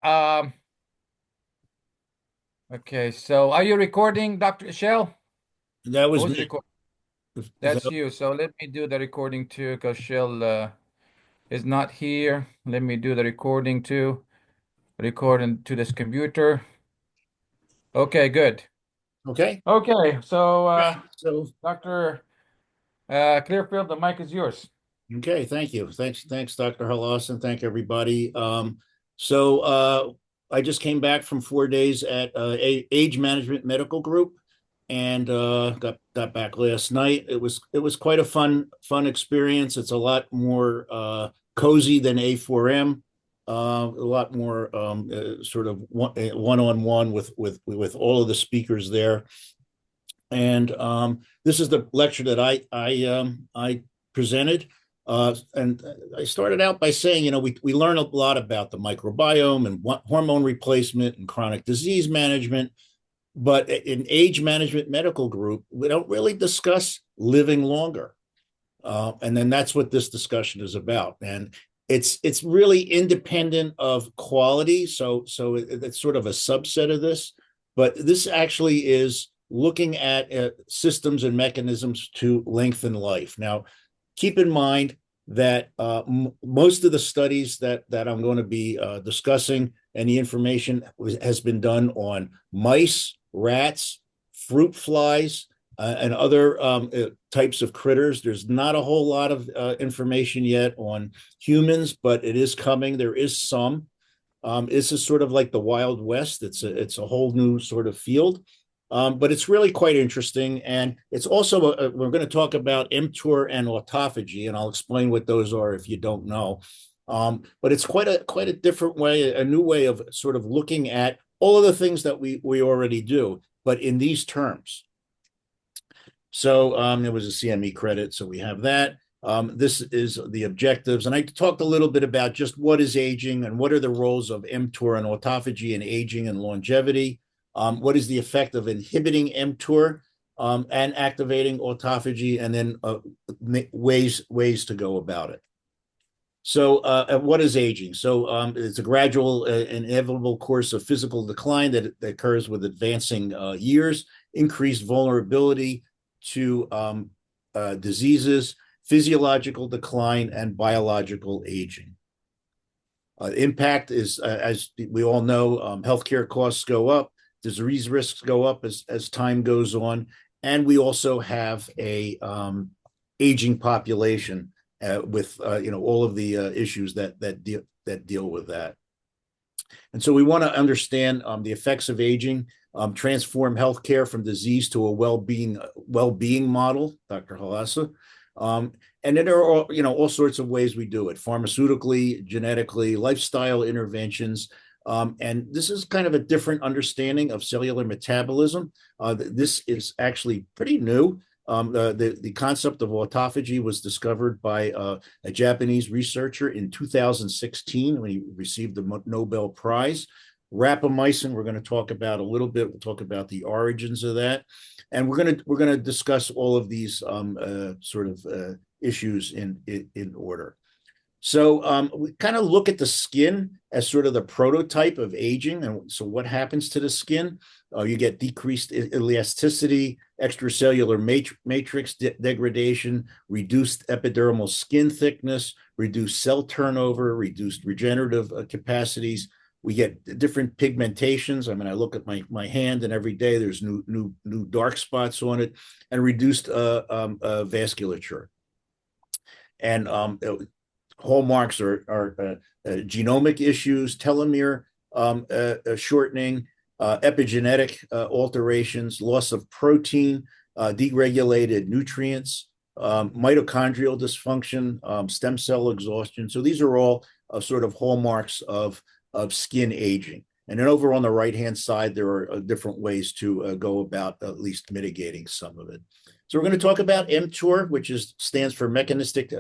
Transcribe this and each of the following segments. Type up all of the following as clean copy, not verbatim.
Um, okay, so are you recording, Dr. Shell? That was Who's me. recording? Is That's you. So let me do the recording too, because Shell is not here. Let me do the recording too. Recording to this computer. Okay, good. okay? Okay, so So, Dr. Clearfield, the mic is yours. okay, thank you. Thanks, Dr. Hallosan. Thank everybody. So I just came back from 4 days at Age Management Medical Group, and got back last night. It was quite a fun experience. It's a lot more cozy than A4M. A lot more sort of one on one with all of the speakers there. And this is the lecture that I presented. And I started out by saying, we learn a lot about the microbiome and hormone replacement and chronic disease management. But in Age Management Medical Group, we don't really discuss living longer. And then that's what this discussion is about. And it's really independent of quality. So it's sort of a subset of this. But this actually is looking at systems and mechanisms to lengthen life. Now, keep in mind that most of the studies that I'm going to be discussing and the information has been done on mice, rats, fruit flies, and other types of critters. There's not a whole lot of information yet on humans, but it is coming. There is some. This is sort of like the Wild West. It's a whole new sort of field, but it's really quite interesting. And it's also we're going to talk about mTOR and autophagy, and I'll explain what those are if you don't know. But it's quite a different way, a new way of sort of looking at all of the things that we already do, but in these terms. So there was a CME credit, so we have that. This is the objectives, and I talked a little bit about just what is aging and what are the roles of mTOR and autophagy in aging and longevity. What is the effect of inhibiting mTOR and activating autophagy, and then ways to go about it. So, what is aging? So, it's a gradual and inevitable course of physical decline that occurs with advancing years, increased vulnerability to diseases, physiological decline, and biological aging. Impact is, as we all know, healthcare costs go up, disease risks go up as time goes on, and we also have a aging population with all of the issues that deal with that. And so we want to understand the effects of aging, transform healthcare from disease to a well-being model, Dr. Halassa. And then there are all sorts of ways we do it: pharmaceutically, genetically, lifestyle interventions. And this is kind of a different understanding of cellular metabolism. This is actually pretty new. The concept of autophagy was discovered by a Japanese researcher in 2016 when he received the Nobel Prize. Rapamycin, we're going to talk about a little bit. We'll talk about the origins of that, and we're going to discuss all of these sort of issues in order. So we kind of look at the skin as sort of the prototype of aging. And so what happens to the skin? You get decreased elasticity, extracellular matrix degradation, reduced epidermal skin thickness, reduced cell turnover, reduced regenerative capacities. We get different pigmentations. I mean, I look at my hand, and every day there's new dark spots on it, and reduced vasculature. And hallmarks are genomic issues, telomere shortening, epigenetic alterations, loss of protein, deregulated nutrients, mitochondrial dysfunction, stem cell exhaustion. So these are all sort of hallmarks of skin aging. And then over on the right-hand side, there are different ways to go about at least mitigating some of it. So we're going to talk about mTOR, which stands for mechanistic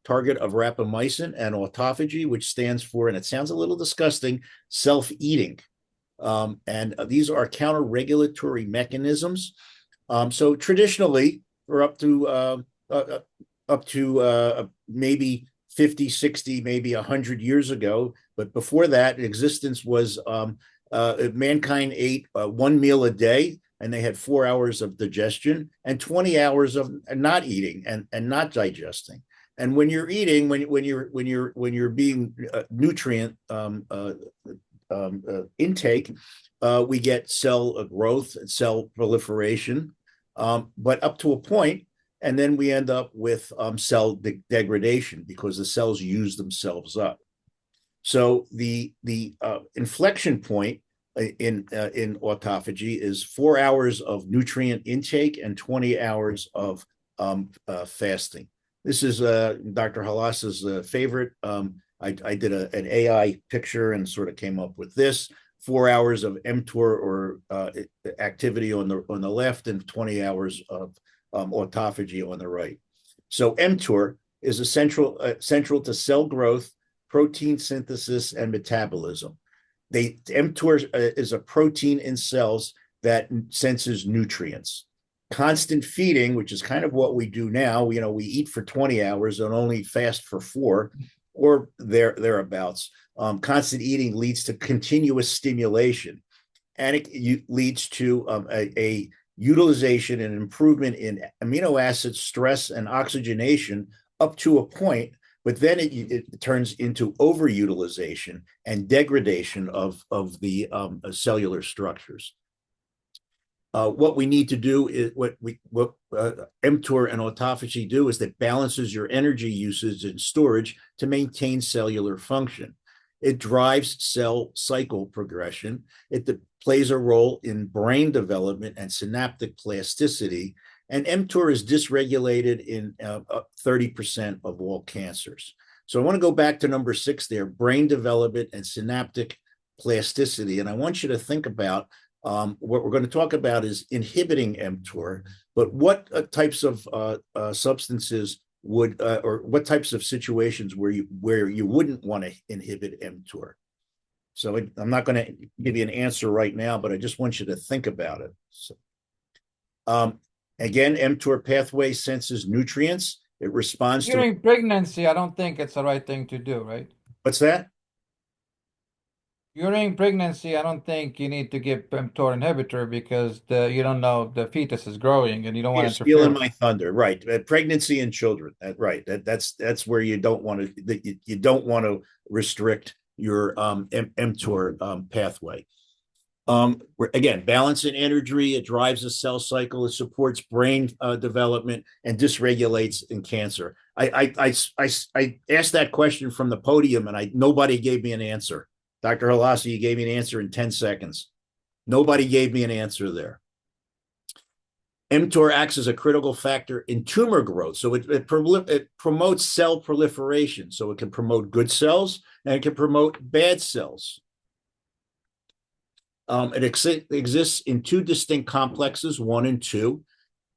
target of rapamycin, and autophagy, which stands for, and it sounds a little disgusting, self-eating. And these are counter-regulatory mechanisms. So traditionally, or up to maybe 50, 60, maybe 100 years ago, But before that, existence was mankind ate one meal a day, and they had 4 hours of digestion and 20 hours of not eating and not digesting. And when you're eating, when you're being nutrient intake, we get cell growth and cell proliferation, but up to a point, and then we end up with cell degradation because the cells use themselves up. So the inflection point in autophagy is 4 hours of nutrient intake and 20 hours of fasting. This is Dr. Halas's favorite. I did an AI picture and sort of came up with this: 4 hours of mTOR or activity on the left, and 20 hours of autophagy on the right. So mTOR is central to cell growth, protein synthesis, and metabolism. mTOR is a protein in cells that senses nutrients. Constant feeding, which is kind of what we do now, we eat for 20 hours and only fast for 4 or thereabouts. Constant eating leads to continuous stimulation, and it leads to a utilization and improvement in amino acid stress and oxygenation up to a point, but then it turns into overutilization and degradation of the cellular structures. What we need to do is what mTOR and autophagy do is that balances your energy usage and storage to maintain cellular function. It drives cell cycle progression. It plays a role in brain development and synaptic plasticity. And mTOR is dysregulated in 30% of all cancers. So I want to go back to number 6 there: brain development and synaptic plasticity. And I want you to think about what we're going to talk about is inhibiting mTOR, but what types of substances would, or what types of situations where you wouldn't want to inhibit mTOR? So I'm not going to give you an answer right now, but I just want you to think about it. So, again, mTOR pathway senses nutrients. It responds During pregnancy, I don't think it's the right thing to do, right? What's that? During pregnancy, I don't think you need to give mTOR inhibitor because you don't know the fetus is growing and you don't want You're to interfere stealing with my thunder, right? Pregnancy in children, right? That's where you don't want to restrict your mTOR pathway. Again, balance and energy. It drives the cell cycle. It supports brain development and dysregulates in cancer. I asked that question from the podium, and nobody gave me an answer. Dr. Halasi, you gave me an answer in 10 seconds. Nobody gave me an answer there. mTOR acts as a critical factor in tumor growth. So it promotes cell proliferation. So it can promote good cells and it can promote bad cells. It exists in 2 distinct complexes, 1 and 2.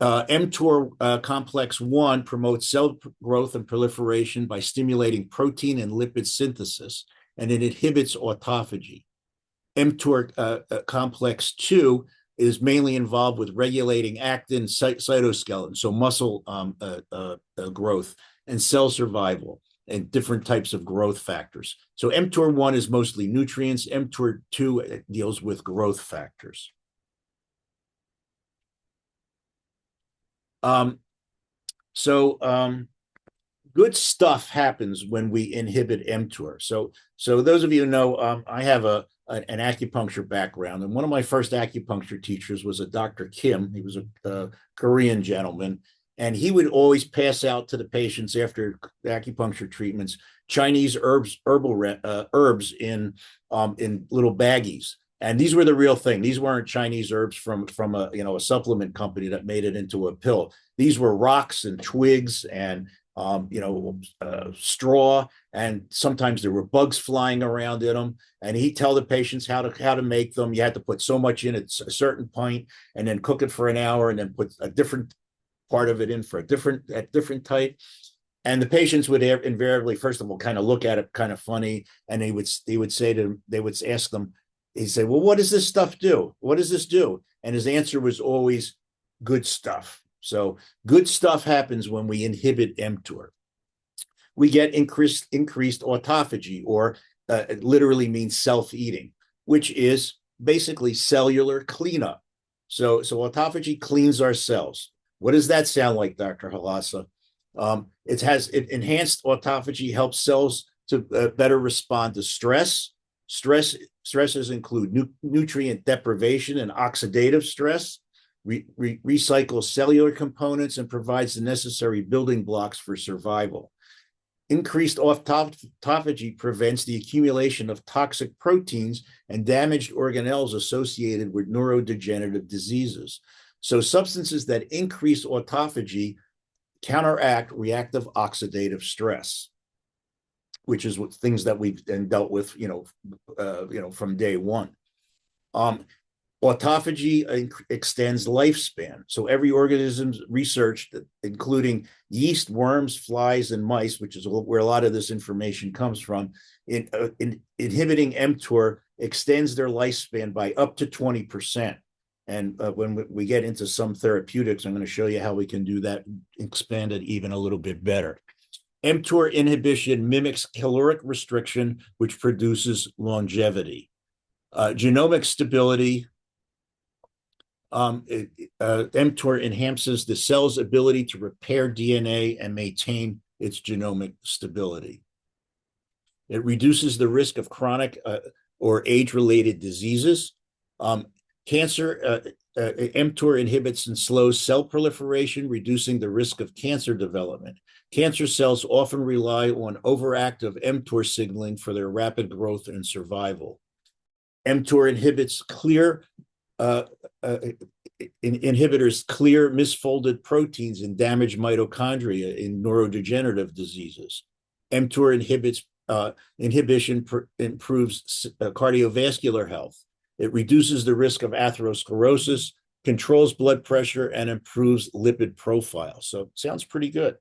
mTOR complex 1 promotes cell growth and proliferation by stimulating protein and lipid synthesis, and it inhibits autophagy. mTOR complex 2 is mainly involved with regulating actin cytoskeleton, so muscle growth and cell survival and different types of growth factors. So mTOR 1 is mostly nutrients. mTOR 2 deals with growth factors. Good stuff happens when we inhibit mTOR. So those of you who know, I have an acupuncture background, and one of my first acupuncture teachers was a Dr. Kim. He was a Korean gentleman, and he would always pass out to the patients after acupuncture treatments Chinese herbs in little baggies. And these were the real thing. These weren't Chinese herbs from a supplement company that made it into a pill. These were rocks and twigs and straw, and sometimes there were bugs flying around in them. And he'd tell the patients how to make them. You had to put so much in at a certain point, and then cook it for an hour, and then put a different part of it in for a different type. And the patients would invariably, first of all, kind of look at it kind of funny, and they would ask them. He'd say, "Well, what does this stuff do? What does this do?" And his answer was always, "Good stuff." So good stuff happens when we inhibit mTOR. We get increased autophagy, or it literally means self-eating, which is basically cellular cleanup. So autophagy cleans our cells. What does that sound like, Dr. Halasa? Enhanced autophagy helps cells to better respond to stress. Stresses include nutrient deprivation and oxidative stress, recycles cellular components, and provides the necessary building blocks for survival. Increased autophagy prevents the accumulation of toxic proteins and damaged organelles associated with neurodegenerative diseases. So substances that increase autophagy counteract reactive oxidative stress, which is what things that we've dealt with, from day one. Autophagy extends lifespan. So every organism's researched, including yeast, worms, flies, and mice, which is where a lot of this information comes from, inhibiting mTOR extends their lifespan by up to 20%. And when we get into some therapeutics, I'm going to show you how we can do that, expand it even a little bit better. mTOR inhibition mimics caloric restriction, which produces longevity. Genomic stability. mTOR enhances the cell's ability to repair DNA and maintain its genomic stability. It reduces the risk of chronic or age-related diseases. mTOR inhibits and slows cell proliferation, reducing the risk of cancer development. Cancer cells often rely on overactive mTOR signaling for their rapid growth and survival. mTOR inhibitors clear misfolded proteins and damage mitochondria in neurodegenerative diseases. mTOR inhibition improves cardiovascular health. It reduces the risk of atherosclerosis, controls blood pressure, and improves lipid profile. So it sounds pretty good.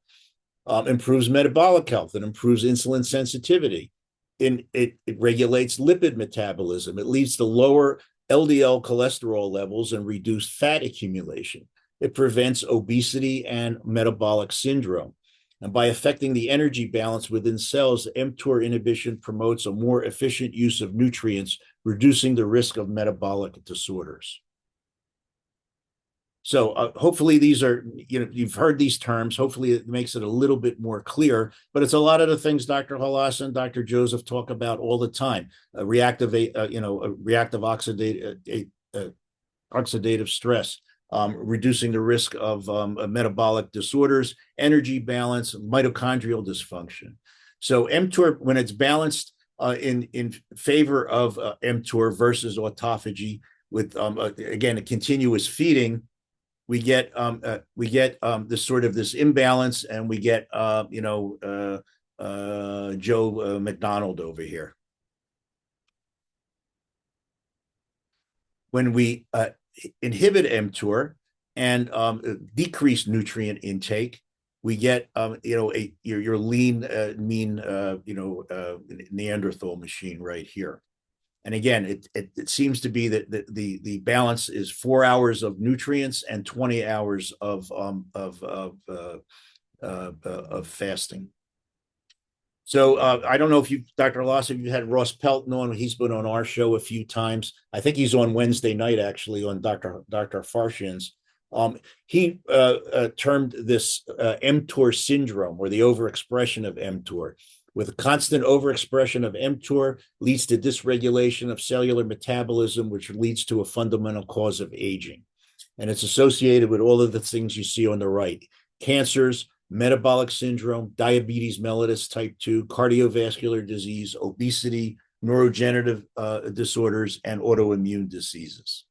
Improves metabolic health. It improves insulin sensitivity. It regulates lipid metabolism. It leads to lower LDL cholesterol levels and reduced fat accumulation. It prevents obesity and metabolic syndrome. And by affecting the energy balance within cells, mTOR inhibition promotes a more efficient use of nutrients, reducing the risk of metabolic disorders. So hopefully these are, you've heard these terms. Hopefully it makes it a little bit more clear, but it's a lot of the things Dr. Halasa and Dr. Joseph talk about all the time. Reactive oxidative stress, reducing the risk of metabolic disorders, energy balance, mitochondrial dysfunction. So mTOR, when it's balanced in favor of mTOR versus autophagy with, again, a continuous feeding, we get this sort of this imbalance, and we get Joe McDonald over here. When we inhibit mTOR and decrease nutrient intake, we get your lean, mean Neanderthal machine right here. And again, it seems to be that the balance is 4 hours of nutrients and 20 hours of fasting. So I don't know if Dr. Lawson, if you had Ross Pelton on. He's been on our show a few times. I think he's on Wednesday night, actually, on Dr. Farshin's. He termed this mTOR syndrome, or the overexpression of mTOR. With constant overexpression of mTOR leads to dysregulation of cellular metabolism, which leads to a fundamental cause of aging. And it's associated with all of the things you see on the right: cancers, metabolic syndrome, diabetes mellitus type 2, cardiovascular disease, obesity, neurodegenerative disorders, and autoimmune diseases.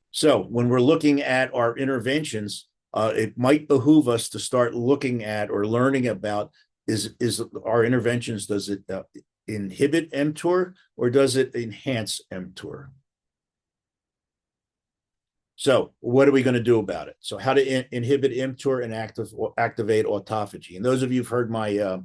So when we're looking at our interventions, it might behoove us to start looking at or learning about is our interventions, does it inhibit mTOR or does it enhance mTOR? So what are we going to do about it? So how to inhibit mTOR and activate autophagy. And those of you who've heard my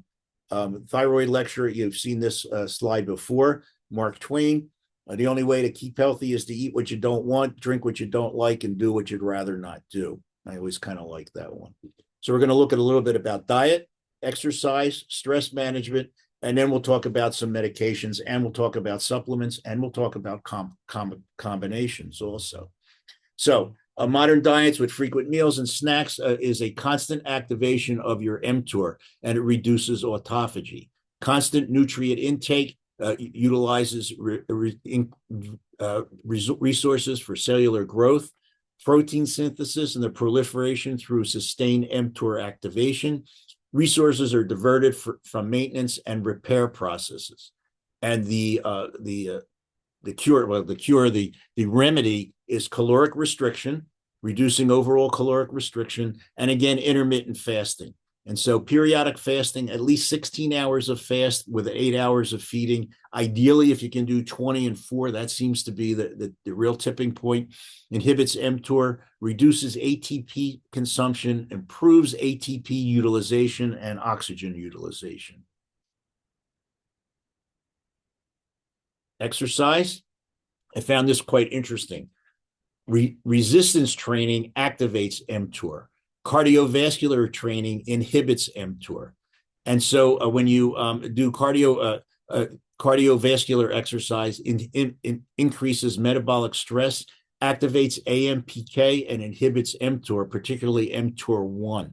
thyroid lecture, you've seen this slide before. Mark Twain, the only way to keep healthy is to eat what you don't want, drink what you don't like, and do what you'd rather not do. I always kind of like that one. So we're going to look at a little bit about diet, exercise, stress management, And then we'll talk about some medications, and we'll talk about supplements, and we'll talk about combinations also. So modern diets with frequent meals and snacks is a constant activation of your mTOR, and it reduces autophagy. Constant nutrient intake utilizes resources for cellular growth, protein synthesis, and the proliferation through sustained mTOR activation. Resources are diverted from maintenance and repair processes. And the remedy is caloric restriction, reducing overall caloric restriction, and again, intermittent fasting. And so periodic fasting, at least 16 hours of fast with 8 hours of feeding. Ideally, if you can do 20 and 4, that seems to be the real tipping point. Inhibits mTOR, reduces ATP consumption, improves ATP utilization and oxygen utilization. Exercise. I found this quite interesting. Resistance training activates mTOR. Cardiovascular training inhibits mTOR. And so when you do cardiovascular exercise, increases metabolic stress, activates AMPK, and inhibits mTOR, particularly mTOR1.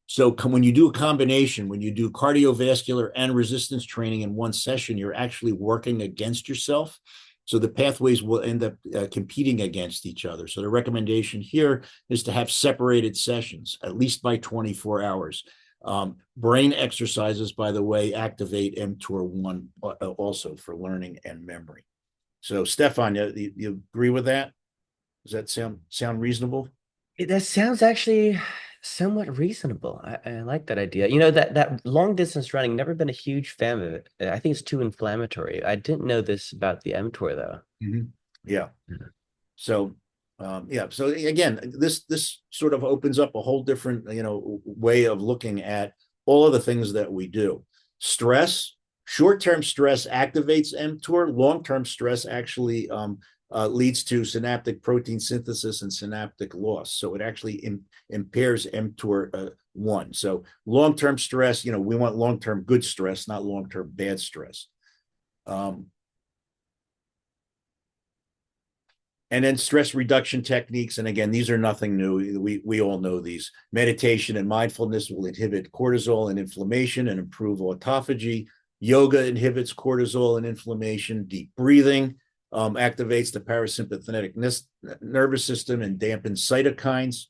So when you do a combination, when you do cardiovascular and resistance training in one session, you're actually working against yourself. So the pathways will end up competing against each other. So the recommendation here is to have separated sessions, at least by 24 hours. Brain exercises, by the way, activate mTOR1 also for learning and memory. So Stefan, you agree with that? Does that sound reasonable? That sounds actually somewhat reasonable. I like that idea. You know, that long distance running, never been a huge fan of it. I think it's too inflammatory. I didn't know this about the mTOR though. Mm-hmm. Yeah. So so again, this sort of opens up a whole different way of looking at all of the things that we do. Stress, short-term stress activates mTOR. Long-term stress actually leads to synaptic protein synthesis and synaptic loss. So it actually impairs mTOR1. So long-term stress, we want long-term good stress, not long-term bad stress. And then stress reduction techniques. And again, these are nothing new. We all know these. Meditation and mindfulness will inhibit cortisol and inflammation and improve autophagy. Yoga inhibits cortisol and inflammation. Deep breathing activates the parasympathetic nervous system and dampens cytokines.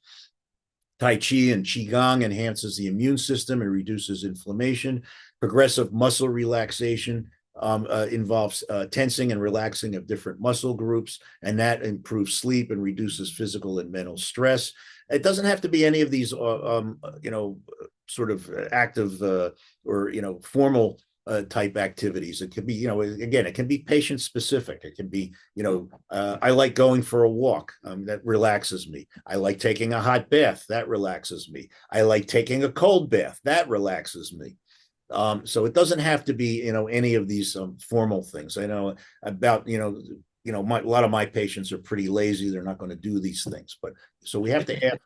Tai Chi and Qigong enhances the immune system and reduces inflammation. Progressive muscle relaxation involves tensing and relaxing of different muscle groups, and that improves sleep and reduces physical and mental stress. It doesn't have to be any of these, sort of active or formal type activities. It could be, again, it can be patient specific. It can be, I like going for a walk. That relaxes me. I like taking a hot bath. That relaxes me. I like taking a cold bath. That relaxes me. So it doesn't have to be, any of these formal things. I know about, a lot of my patients are pretty lazy. They're not going to do these things, but so we have to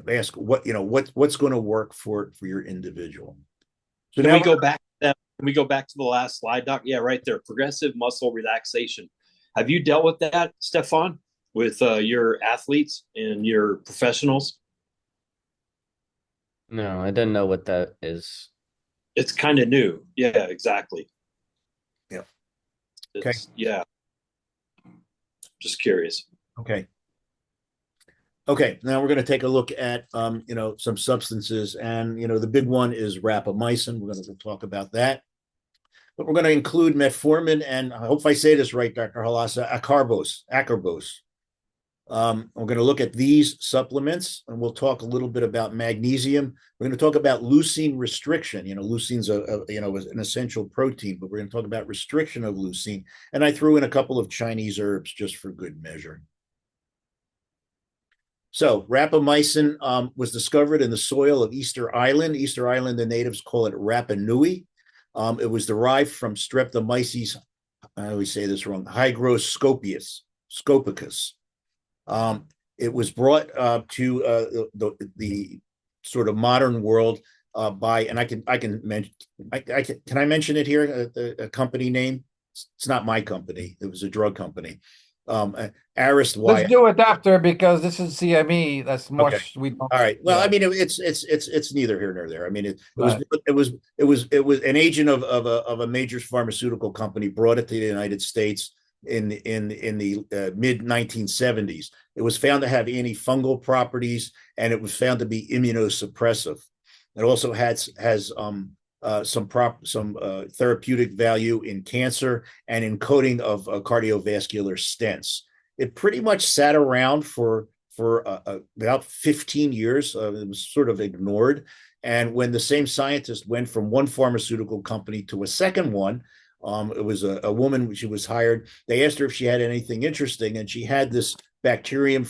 ask what's going to work for your individual. So can we go back? Can we go back to the last slide, Doc? Yeah, right there. Progressive muscle relaxation. Have you dealt with that, Stefan, with your athletes and your professionals? No, I didn't know what that is. It's kind of new. Yeah, exactly. Yeah. Okay. Yeah. Just curious. Okay. Now we're going to take a look at, some substances, and, the big one is rapamycin. We're going to talk about that. But we're going to include metformin and, I hope I say this right, Dr. Halasa, acarbose. We're going to look at these supplements, and we'll talk a little bit about magnesium. We're going to talk about leucine restriction. Leucine's an essential protein, but we're going to talk about restriction of leucine. And I threw in a couple of Chinese herbs just for good measure. So rapamycin was discovered in the soil of Easter Island. Easter Island, the natives call it Rapa Nui. It was derived from Streptomyces, I always say this wrong, hygroscopius. It was brought to the sort of modern world by, and I can mention, can I mention it here? A company name. It's not my company. It was a drug company. Arist Let's Y. do it after because this is CME. That's more Okay. we don't. All right. Well, Yeah. I mean, it's neither here nor there. I mean, it Right. was an agent of a major pharmaceutical company brought it to the United States in the mid 1970s. It was found to have antifungal properties, and it was found to be immunosuppressive. It also has some therapeutic value in cancer and in coating of cardiovascular stents. It pretty much sat around for about 15 years. It was sort of ignored. And when the same scientist went from one pharmaceutical company to a second one, it was a woman. She was hired. They asked her if she had anything interesting, and she had this bacterium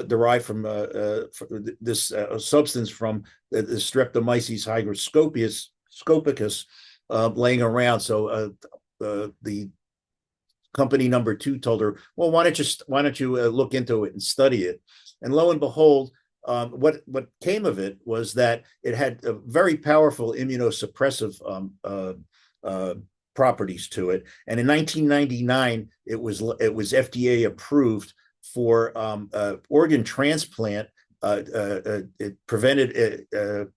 derived from this substance from the Streptomyces hygroscopicus laying around. So the company number two told her, "Well, why don't you look into it and study it?" And lo and behold, what came of it was that it had a very powerful immunosuppressive properties to it. And in 1999, it was FDA approved for organ transplant. It prevented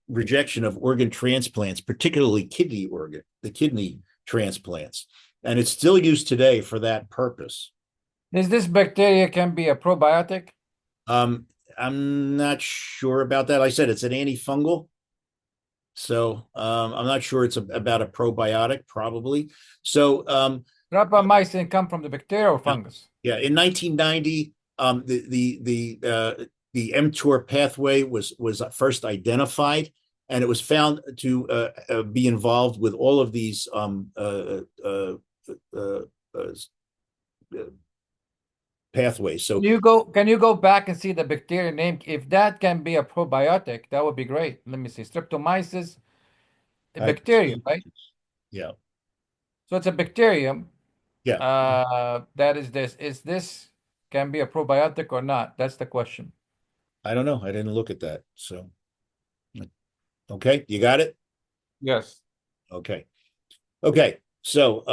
rejection of organ transplants, particularly kidney transplants, and it's still used today for that purpose. Is this bacteria can be a probiotic? I'm not sure about that. Like I said, it's an antifungal. So I'm not sure it's about a probiotic, probably. So Rapamycin come from the bacteria or fungus? yeah, in 1990, the mTOR pathway was first identified, and it was found to be involved with all of these pathways. So Can you go back and see the bacteria name? If that can be a probiotic, that would be great. Let me see. Streptomyces, a bacterium, right? Yeah. So it's a bacterium. Yeah. That is this. Is this can be a probiotic or not? That's the question. I don't know. I didn't look at that. So okay, you got it? Yes. Okay. Okay. So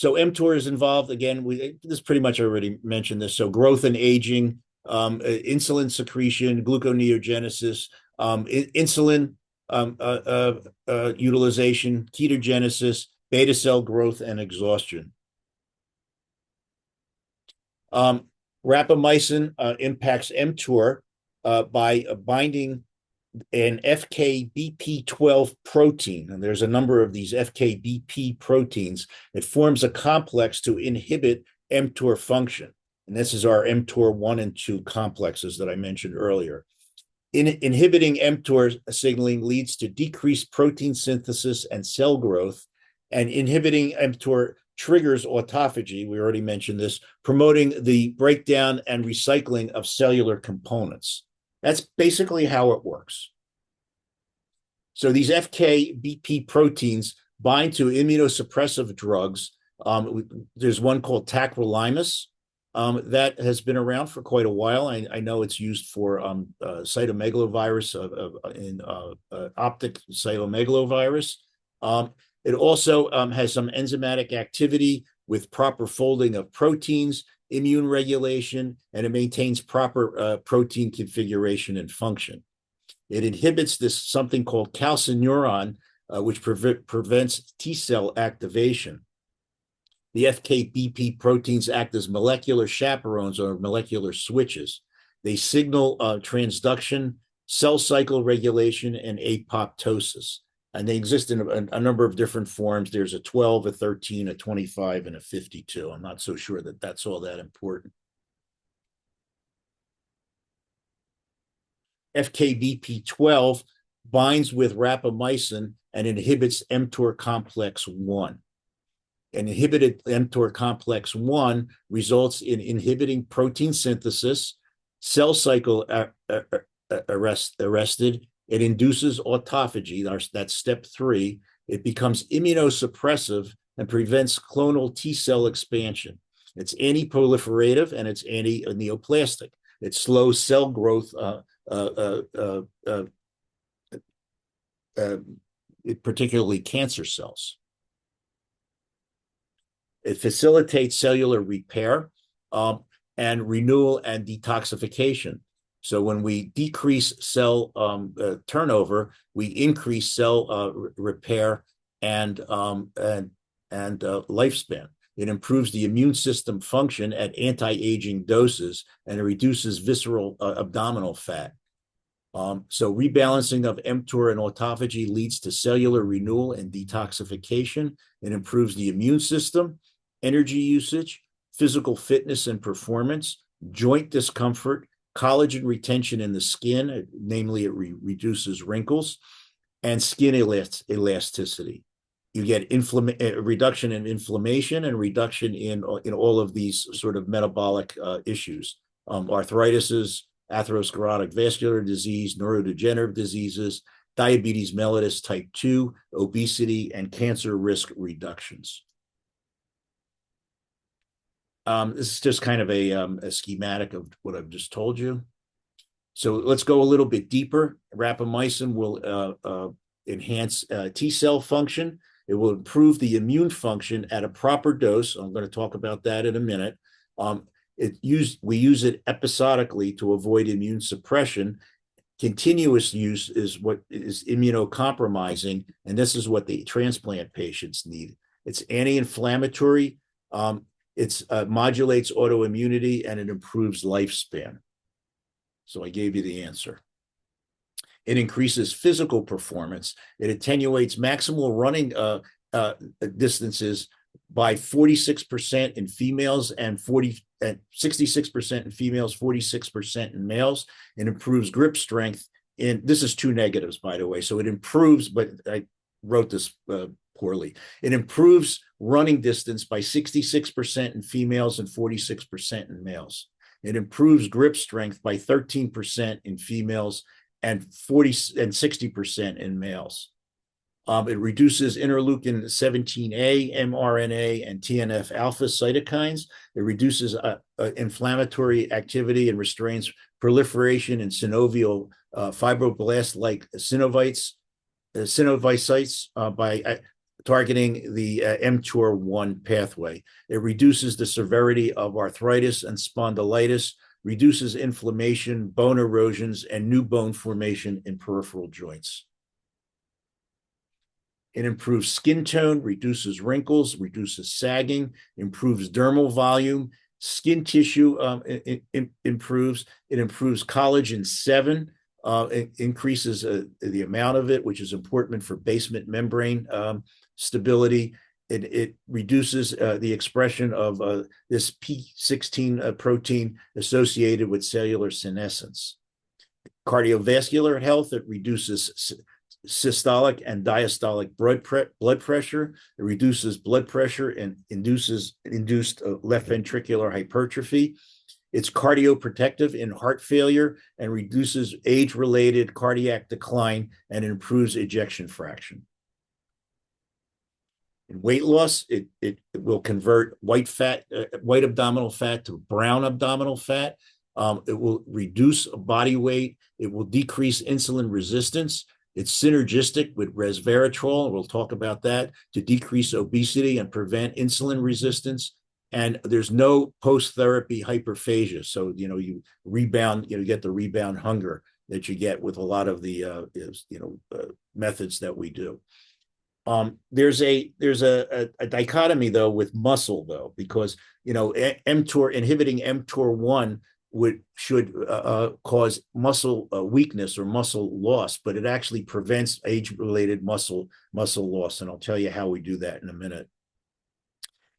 mTOR is involved again. This pretty much already mentioned this. So growth and aging, insulin secretion, gluconeogenesis, insulin utilization, ketogenesis, beta cell growth, and exhaustion. Rapamycin impacts mTOR by binding an FKBP12 protein, and there's a number of these FKBP proteins. It forms a complex to inhibit mTOR function, and this is our mTOR 1 and 2 complexes that I mentioned earlier. Inhibiting mTOR signaling leads to decreased protein synthesis and cell growth, and inhibiting mTOR triggers autophagy, we already mentioned this, promoting the breakdown and recycling of cellular components. That's basically how it works. So these FKBP proteins bind to immunosuppressive drugs. There's one called tacrolimus that has been around for quite a while. I know it's used for cytomegalovirus in optic cytomegalovirus. It also has some enzymatic activity with proper folding of proteins, immune regulation, and it maintains proper protein configuration and function. It inhibits this something called calcineurin, which prevents T cell activation. The FKBP proteins act as molecular chaperones or molecular switches. They signal transduction, cell cycle regulation, and apoptosis. And they exist in a number of different forms. There's a 12, a 13, a 25, and a 52. I'm not so sure that that's all that important. FKBP12 binds with rapamycin and inhibits mTOR complex 1. And inhibited mTOR complex 1 results in inhibiting protein synthesis, cell cycle arrested. It induces autophagy, that's step 3. It becomes immunosuppressive and prevents clonal T cell expansion. It's anti-proliferative and it's anti-neoplastic. It slows cell growth particularly cancer cells. It facilitates cellular repair and renewal and detoxification. So when we decrease cell turnover, we increase cell repair and lifespan. It improves the immune system function at anti-aging doses, and it reduces visceral abdominal fat. So rebalancing of mTOR and autophagy leads to cellular renewal and detoxification. It improves the immune system, energy usage, physical fitness and performance, joint discomfort, collagen retention in the skin, namely it reduces wrinkles, and skin elasticity. You get reduction in inflammation and reduction in all of these sort of metabolic issues, arthritis, atherosclerotic vascular disease, neurodegenerative diseases, diabetes mellitus type 2, obesity, and cancer risk reductions. This is just kind of a schematic of what I've just told you. So let's go a little bit deeper. Rapamycin will enhance T cell function. It will improve the immune function at a proper dose. I'm going to talk about that in a minute. We use it episodically to avoid immune suppression. Continuous use is what is immunocompromising, and this is what the transplant patients need. It's anti-inflammatory. It modulates autoimmunity, and it improves lifespan. So I gave you the answer. It increases physical performance. It attenuates maximal running distances by 46% in females and 66% in females, 46% in males. It improves grip strength. And this is two negatives, by the way. So it improves, but I wrote this poorly. It improves running distance by 66% in females and 46% in males. It improves grip strength by 13% in females and 60% in males. It reduces interleukin 17A, mRNA, and TNF alpha cytokines. It reduces inflammatory activity and restrains proliferation in synovial fibroblast-like synovicytes by targeting the mTOR1 pathway. It reduces the severity of arthritis and spondylitis, reduces inflammation, bone erosions, and new bone formation in peripheral joints. It improves skin tone, reduces wrinkles, reduces sagging, improves dermal volume, skin tissue improves. It improves collagen 7, it increases the amount of it, which is important for basement membrane stability. It reduces the expression of this P16 protein associated with cellular senescence. Cardiovascular health, it reduces systolic and diastolic blood pressure. It reduces blood pressure and induced left ventricular hypertrophy. It's cardioprotective in heart failure and reduces age-related cardiac decline and improves ejection fraction. In weight loss, it will convert white abdominal fat to brown abdominal fat. It will reduce body weight. It will decrease insulin resistance. It's synergistic with resveratrol, we'll talk about that, to decrease obesity and prevent insulin resistance. And there's no post-therapy hyperphagia. So, you rebound, you get the rebound hunger that you get with a lot of the, methods that we do. There's a dichotomy though with muscle though, because mTOR inhibiting mTOR1 should cause muscle weakness or muscle loss, but it actually prevents age-related muscle loss, and I'll tell you how we do that in a minute.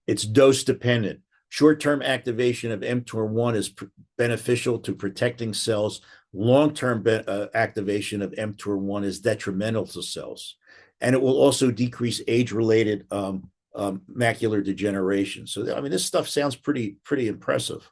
It's dose dependent. Short-term activation of mTOR1 is beneficial to protecting cells. Long-term activation of mTOR1 is detrimental to cells. And it will also decrease age-related macular degeneration. So, I mean, this stuff sounds pretty impressive.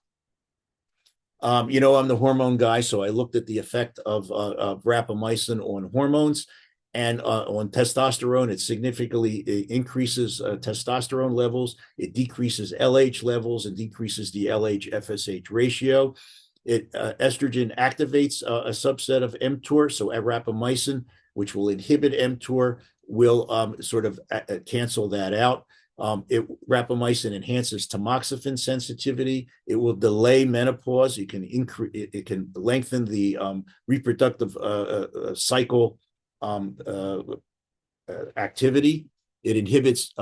I'm the hormone guy, so I looked at the effect of rapamycin on hormones and on testosterone. It significantly increases testosterone levels. It decreases LH levels and decreases the LH-FSH ratio. Estrogen activates a subset of mTOR, so rapamycin which will inhibit mTOR, will sort of cancel that out. Rapamycin enhances tamoxifen sensitivity. It will delay menopause. It can lengthen the reproductive cycle activity. It inhibits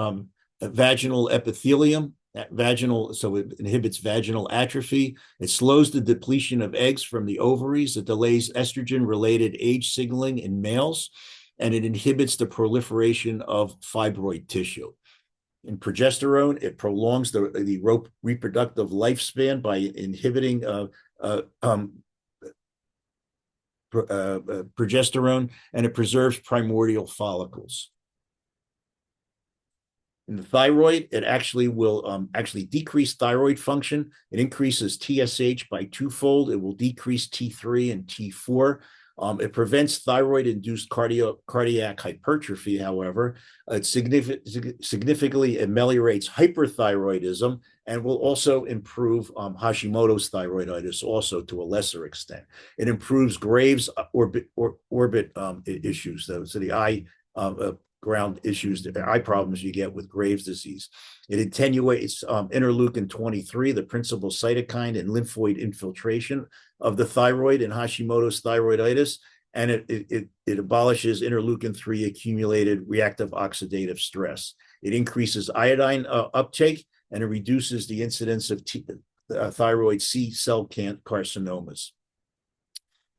vaginal epithelium. So it inhibits vaginal atrophy. It slows the depletion of eggs from the ovaries. It delays estrogen-related age signaling in males, and it inhibits the proliferation of fibroid tissue. In progesterone, it prolongs the reproductive lifespan by inhibiting progesterone, and it preserves primordial follicles. In the thyroid, it actually will decrease thyroid function. It increases TSH by twofold. It will decrease T3 and T4. It prevents thyroid-induced cardiac hypertrophy, however. It significantly ameliorates hyperthyroidism and will also improve Hashimoto's thyroiditis also to a lesser extent. It improves Graves' orbit issues, though, so the eye ground issues, the eye problems you get with Graves' disease. It attenuates interleukin-23, the principal cytokine in lymphoid infiltration of the thyroid in Hashimoto's thyroiditis, and it abolishes interleukin-3 accumulated reactive oxidative stress. It increases iodine uptake, and it reduces the incidence of thyroid C cell carcinomas.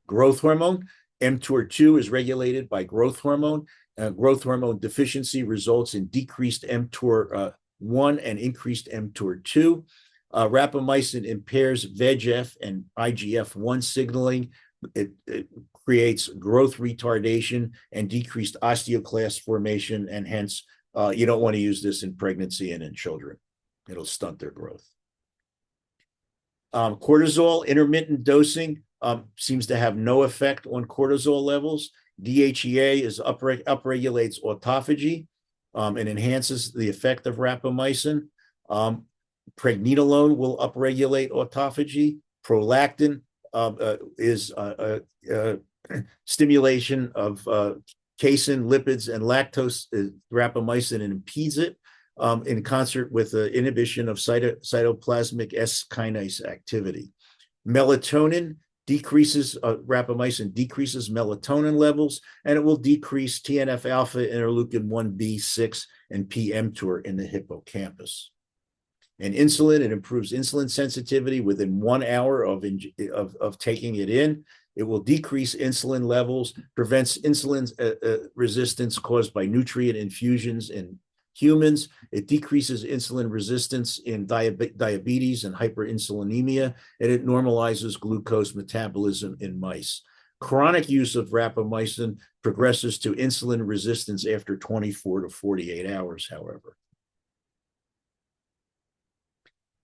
Growth hormone, mTOR2 is regulated by growth hormone. Growth hormone deficiency results in decreased mTOR1 and increased mTOR2. Rapamycin impairs VEGF and IGF-1 signaling. It creates growth retardation and decreased osteoclast formation, and hence you don't want to use this in pregnancy and in children. It'll stunt their growth. Cortisol, intermittent dosing seems to have no effect on cortisol levels. DHEA upregulates autophagy and enhances the effect of rapamycin. Pregnenolone will upregulate autophagy. Prolactin is stimulation of casein, lipids, and lactose. Rapamycin impedes it in concert with the inhibition of cytoplasmic S kinase activity. Melatonin decreases, rapamycin decreases melatonin levels, and it will decrease TNF-alpha, interleukin-1b, 6, and p-mTOR in the hippocampus. And insulin, it improves insulin sensitivity within 1 hour of taking it in. It will decrease insulin levels, prevents insulin resistance caused by nutrient infusions in humans. It decreases insulin resistance in diabetes and hyperinsulinemia, and it normalizes glucose metabolism in mice. Chronic use of rapamycin progresses to insulin resistance after 24 to 48 hours, however.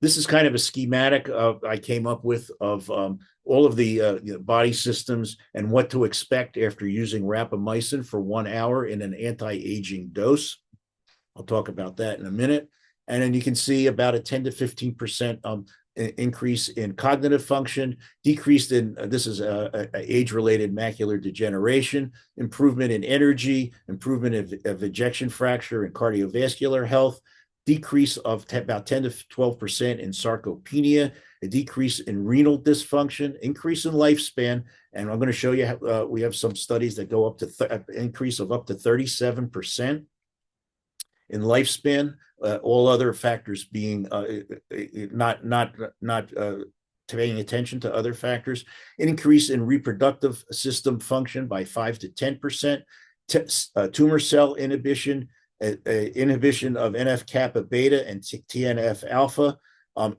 This is kind of a schematic I came up with of all of the body systems and what to expect after using rapamycin for 1 hour in an anti-aging dose. I'll talk about that in a minute. And then you can see about a 10 to 15% increase in cognitive function, decreased in, this is age-related macular degeneration, improvement in energy, improvement of ejection fraction and cardiovascular health, decrease of about 10 to 12% in sarcopenia, a decrease in renal dysfunction, increase in lifespan. And I'm going to show you, we have some studies that go up to increase of up to 37% in lifespan, all other factors being not paying attention to other factors. An increase in reproductive system function by 5 to 10%, tumor cell inhibition, inhibition of NF-kappa beta and TNF-alpha,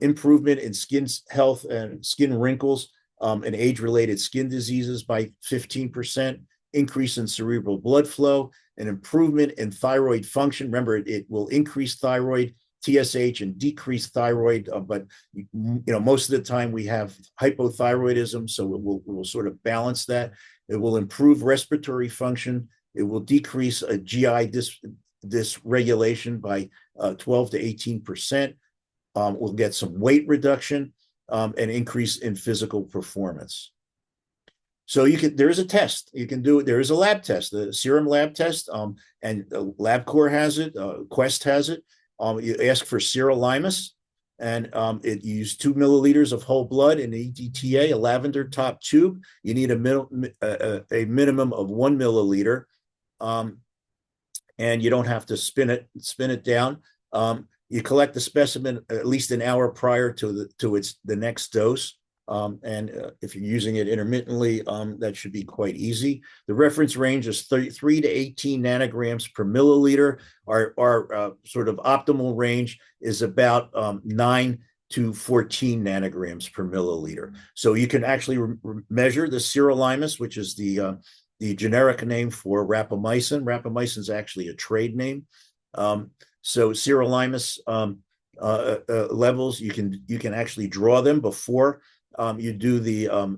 improvement in skin health and skin wrinkles and age-related skin diseases by 15%, increase in cerebral blood flow, an improvement in thyroid function. Remember, it will increase thyroid, TSH, and decrease thyroid, but most of the time we have hypothyroidism, so it will sort of balance that. It will improve respiratory function. It will decrease a GI dysregulation by 12 to 18%. We'll get some weight reduction and increase in physical performance. So there is a test you can do. There is a lab test, the serum lab test, and LabCorp has it. Quest has it. You ask for sirolimus, and it used 2 milliliters of whole blood in EDTA, a lavender top tube. You need a minimum of 1 milliliter, and you don't have to spin it down. You collect the specimen at least an hour prior to the next dose. If you're using it intermittently, that should be quite easy. The reference range is 33 to 18 nanograms per milliliter. Our sort of optimal range is about 9 to 14 nanograms per milliliter. So you can actually measure the sirolimus, which is the generic name for rapamycin. Rapamycin is actually a trade name. So sirolimus levels, you can actually draw them before you do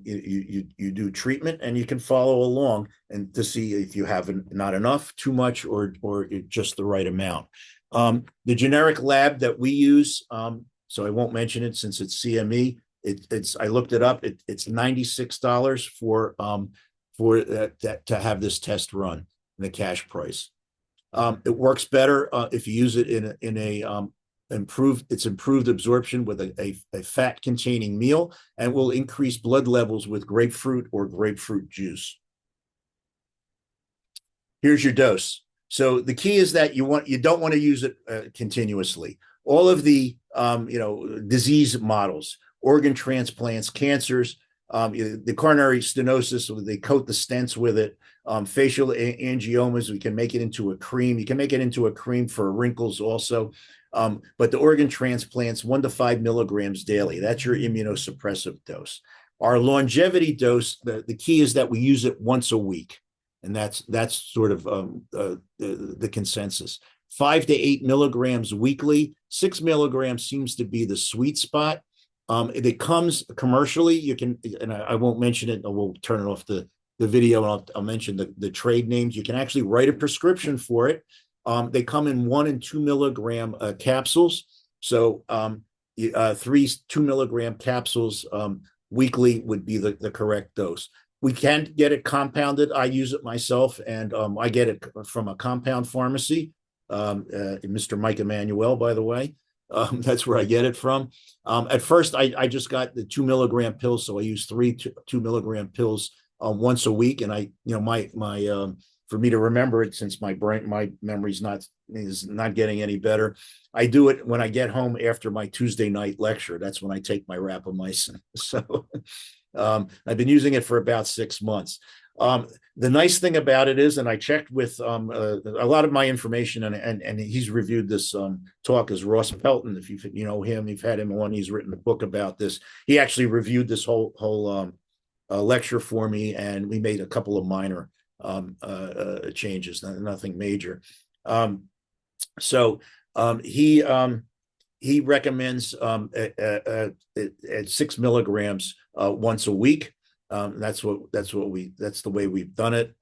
you do treatment, and you can follow along and to see if you have not enough, too much, or just the right amount. The generic lab that we use, so I won't mention it since it's CME. I looked it up. It's $96 for that to have this test run, the cash price. It works better if you use it in a improved absorption with a fat containing meal, and will increase blood levels with grapefruit or grapefruit juice. Here's your dose. So the key is that you don't want to use it continuously. All of the disease models, organ transplants, cancers, the coronary stenosis, they coat the stents with it. Facial angiomas, we can make it into a cream. You can make it into a cream for wrinkles also. But the organ transplants, 1 to 5 milligrams daily. That's your immunosuppressive dose. Our longevity dose, the key is that we use it once a week. And that's sort of the consensus. 5 to 8 milligrams weekly. 6 milligrams seems to be the sweet spot. It comes commercially. You can, and I won't mention it. We'll turn it off the video, and I'll mention the trade names. You can actually write a prescription for it. They come in 1 and 2 milligram capsules. So 3 2 milligram capsules weekly would be the correct dose. We can get it compounded. I use it myself, and I get it from a compound pharmacy. Mr. Mike Emanuel, by the way. That's where I get it from. At first, I just got the 2 milligram pills, so I use 3 2 milligram pills once a week. And for me to remember it, since my memory's is not getting any better, I do it when I get home after my Tuesday night lecture. That's when I take my rapamycin. So I've been using it for about 6 months. The nice thing about it is, and I checked with a lot of my information, and he's reviewed this talk, is Ross Pelton. If you know him, you've had him on. He's written a book about this. He actually reviewed this whole lecture for me, and we made a couple of minor changes, nothing major. So he recommends at 6 milligrams once a week. That's the way we've done it.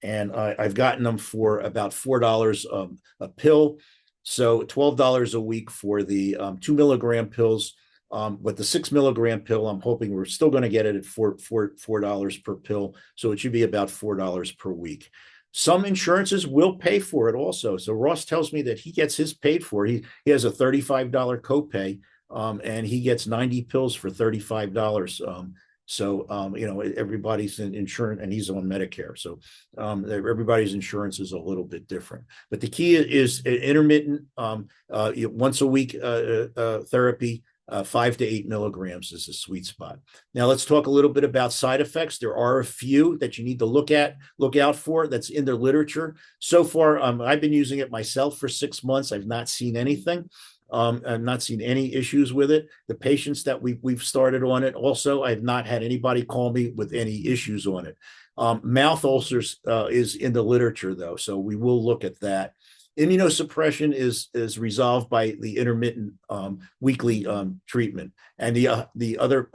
And I've gotten them for about $4 a pill. So $12 a week for the 2 milligram pills. But the 6 milligram pill, I'm hoping we're still going to get it at $4 per pill. So it should be about $4 per week. Some insurances will pay for it also. So Ross tells me that he gets his paid for. He has a $35 copay, and he gets 90 pills for $35. So everybody's in insurance, and he's on Medicare. So everybody's insurance is a little bit different. But the key is intermittent, once a week therapy. 5 to 8 milligrams is a sweet spot. Now let's talk a little bit about side effects. There are a few that you need to look out for. That's in the literature. So far, I've been using it myself for 6 months. I've not seen anything. I've not seen any issues with it. The patients that we've started on it, also, I've not had anybody call me with any issues on it. Mouth ulcers is in the literature, though, so we will look at that. Immunosuppression is resolved by the intermittent weekly treatment, and the other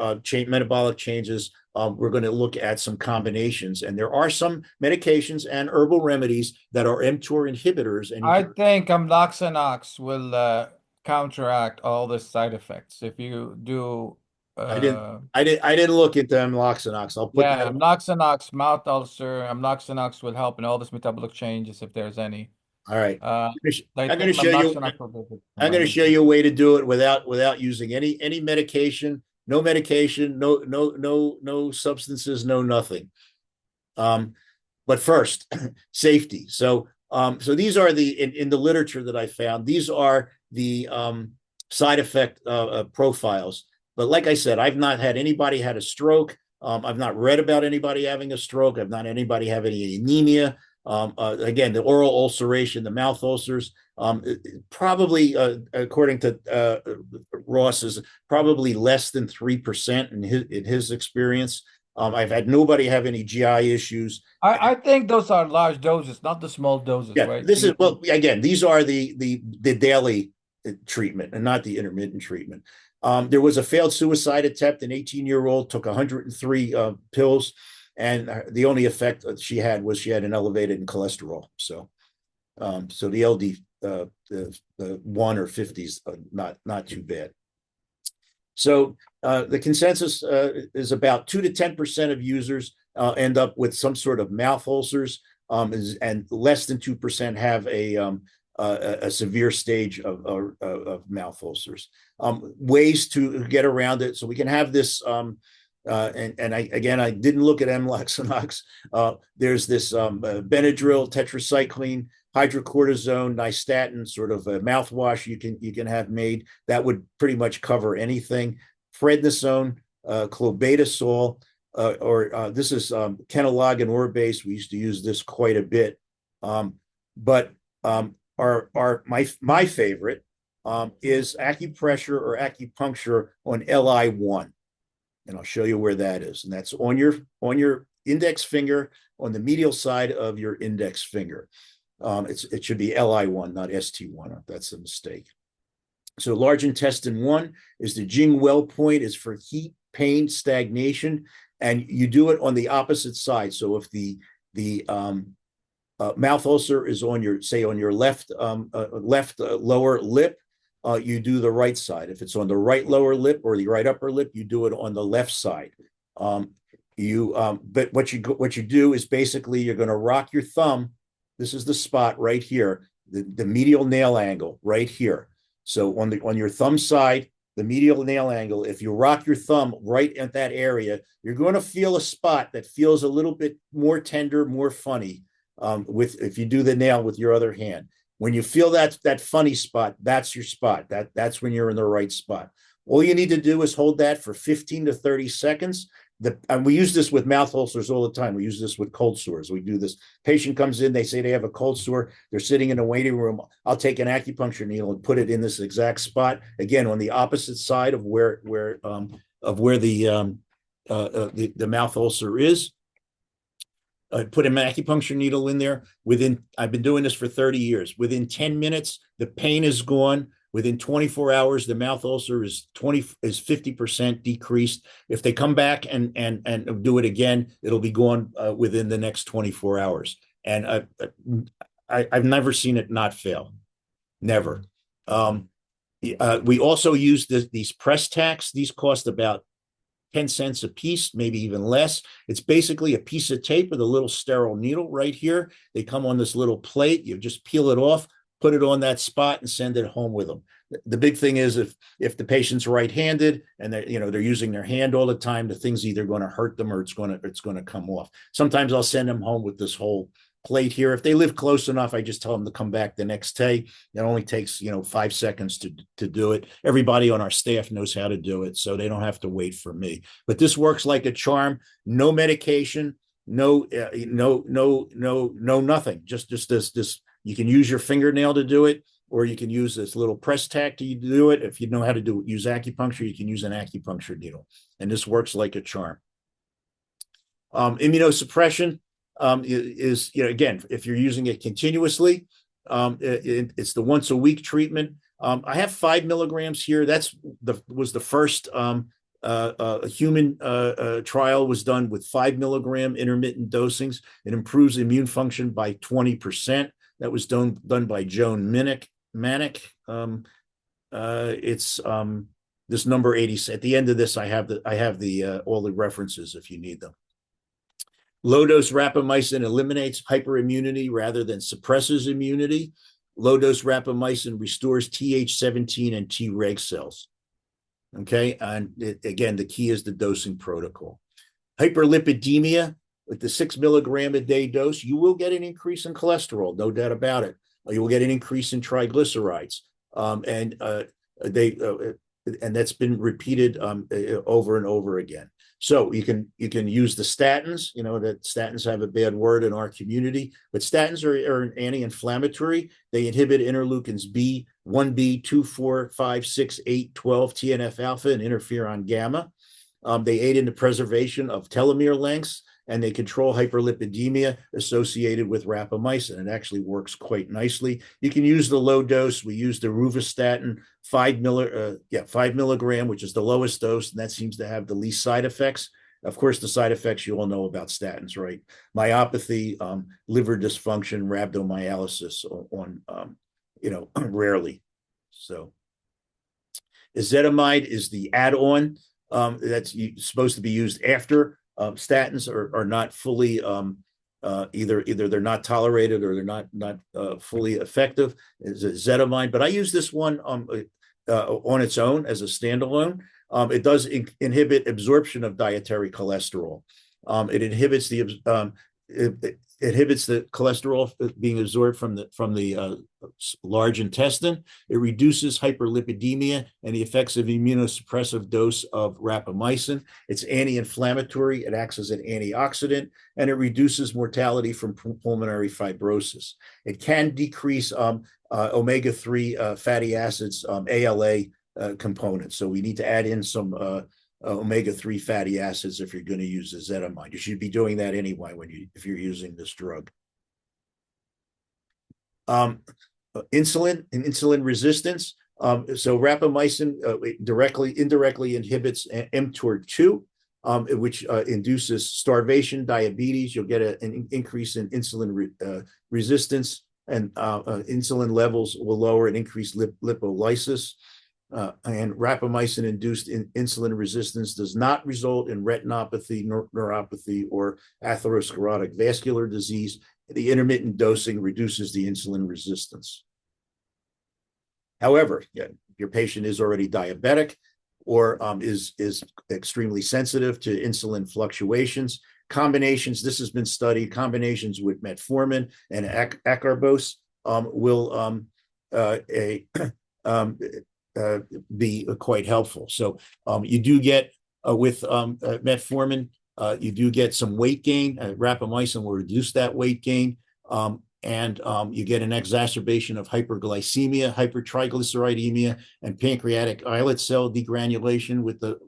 metabolic changes. We're going to look at some combinations, and there are some medications and herbal remedies that are mTOR inhibitors. And I think amloxanox will counteract all the side effects if you do I didn't look at the Amloxanox. I'll put Yeah, that. amloxanox, mouth ulcer. Amloxanox will help in all these metabolic changes if there's any. All right. I'm going to Titanium show you. amloxanox will be good I'm going to show combination. you a way to do it without using any medication, no medication, no substances, no nothing. But first, safety. So these are in the literature that I found. These are the side effect profiles. But like I said, I've not had anybody had a stroke. I've not read about anybody having a stroke. I've not had anybody having any anemia. Again, the oral ulceration, the mouth ulcers, probably, according to Ross, is probably less than 3% in his experience. I've had nobody have any GI issues. I think those are large doses, not the small doses, Yeah, right? this is, well, again, these are the daily treatment and not the intermittent treatment. There was a failed suicide attempt. An 18-year-old took 103 pills, and the only effect she had was she had an elevated in cholesterol. So the LD the 1 or 50s, not too bad. So the consensus is about 2 to 10% of users end up with some sort of mouth ulcers, and less than 2% have a severe stage of mouth ulcers. Ways to get around it, so we can have this. And I didn't look at Amloxanox. There's this Benadryl, tetracycline, hydrocortisone, nystatin, sort of a mouthwash you can have made that would pretty much cover anything. Prednisone, clobetasol, or this is kenolog and Orbase. We used to use this quite a bit, but my favorite is acupressure or acupuncture on LI1. And I'll show you where that is. And that's on your index finger, on the medial side of your index finger. It should be LI1, not ST1. That's a mistake. So large intestine 1 is the Jing Well point, is for heat, pain, stagnation, and you do it on the opposite side. So if the mouth ulcer is on your left lower lip, you do the right side. If it's on the right lower lip or the right upper lip, you do it on the left side. But what you do is basically you're going to rock your thumb. This is the spot right here, the medial nail angle right here. So on your thumb side, the medial nail angle, if you rock your thumb right at that area, you're going to feel a spot that feels a little bit more tender, more funny, if you do the nail with your other hand. When you feel that funny spot, that's your spot. That's when you're in the right spot. All you need to do is hold that for 15 to 30 seconds. And we use this with mouth ulcers all the time. We use this with cold sores. We do this. Patient comes in, they say they have a cold sore. They're sitting in a waiting room. I'll take an acupuncture needle and put it in this exact spot, again, on the opposite side of where the mouth ulcer is. Put an acupuncture needle in there. I've been doing this for 30 years. Within 10 minutes, the pain is gone. Within 24 hours, the mouth ulcer is 50% decreased. If they come back and do it again, it'll be gone within the next 24 hours. And I've never seen it not fail. Never. We also use these press tacks. These cost about 10 cents a piece, maybe even less. It's basically a piece of tape with a little sterile needle right here. They come on this little plate. You just peel it off, put it on that spot, and send it home with them. The big thing is if the patient's right-handed and they're using their hand all the time, the thing's either going to hurt them or it's going to come off. Sometimes I'll send them home with this whole plate here. If they live close enough, I just tell them to come back the next day. It only takes 5 seconds to do it. Everybody on our staff knows how to do it, so they don't have to wait for me. But this works like a charm. No medication, no nothing. Just this. You can use your fingernail to do it, or you can use this little press tack to do it. If you know how to use acupuncture, you can use an acupuncture needle, and this works like a charm. Immunosuppression is, again, if you're using it continuously, it's the once a week treatment. I have 5 milligrams here. Was the first a human trial was done with 5 milligram intermittent dosings. It improves immune function by 20%. That was done by Joan Manick. this number 80, at the end of this, I have the all the references if you need them. Low dose rapamycin eliminates hyperimmunity rather than suppresses immunity. Low dose rapamycin restores Th17 and Treg cells. Okay, and again, the key is the dosing protocol. Hyperlipidemia, with the 6 milligram a day dose, you will get an increase in cholesterol, no doubt about it. You will get an increase in triglycerides, and that's been repeated over and over again. So you can use the statins. You know that statins have a bad word in our community, but statins are an anti-inflammatory. They inhibit interleukins B, 1B, 2, 4, 5, 6, 8, 12, TNF alpha, and interferon gamma. They aid in the preservation of telomere lengths, and they control hyperlipidemia associated with rapamycin. It actually works quite nicely. You can use the low dose. We use the rovastatin 5 milligram, which is the lowest dose, and that seems to have the least side effects. Of course, the side effects you all know about statins, right? Myopathy, liver dysfunction, rhabdomyolysis rarely. So ezetimibe is the add-on that's supposed to be used after. Statins are not fully either they're not tolerated or they're not fully effective. It's ezetimibe, but I use this one on its own as a standalone. It does inhibit absorption of dietary cholesterol. It inhibits the cholesterol being absorbed from the large intestine. It reduces hyperlipidemia and the effects of immunosuppressive dose of rapamycin. It's anti-inflammatory. It acts as an antioxidant, and it reduces mortality from pulmonary fibrosis. It can decrease omega-3 fatty acids, ALA components. So we need to add in some omega-3 fatty acids if you're going to use ezetimibe. You should be doing that anyway if you're using this drug. Insulin and insulin resistance. So rapamycin indirectly inhibits mTOR2, which induces starvation, diabetes. You'll get an increase in insulin resistance, and insulin levels will lower and increase lipolysis. And rapamycin-induced insulin resistance does not result in retinopathy, neuropathy, or atherosclerotic vascular disease. The intermittent dosing reduces the insulin resistance. However, if your patient is already diabetic or is extremely sensitive to insulin fluctuations, combinations, this has been studied, combinations with metformin and acarbose will be quite helpful. So you do get with metformin, you do get some weight gain. Rapamycin will reduce that weight gain, and you get an exacerbation of hyperglycemia, hypertriglyceridemia, and pancreatic islet cell degranulation with the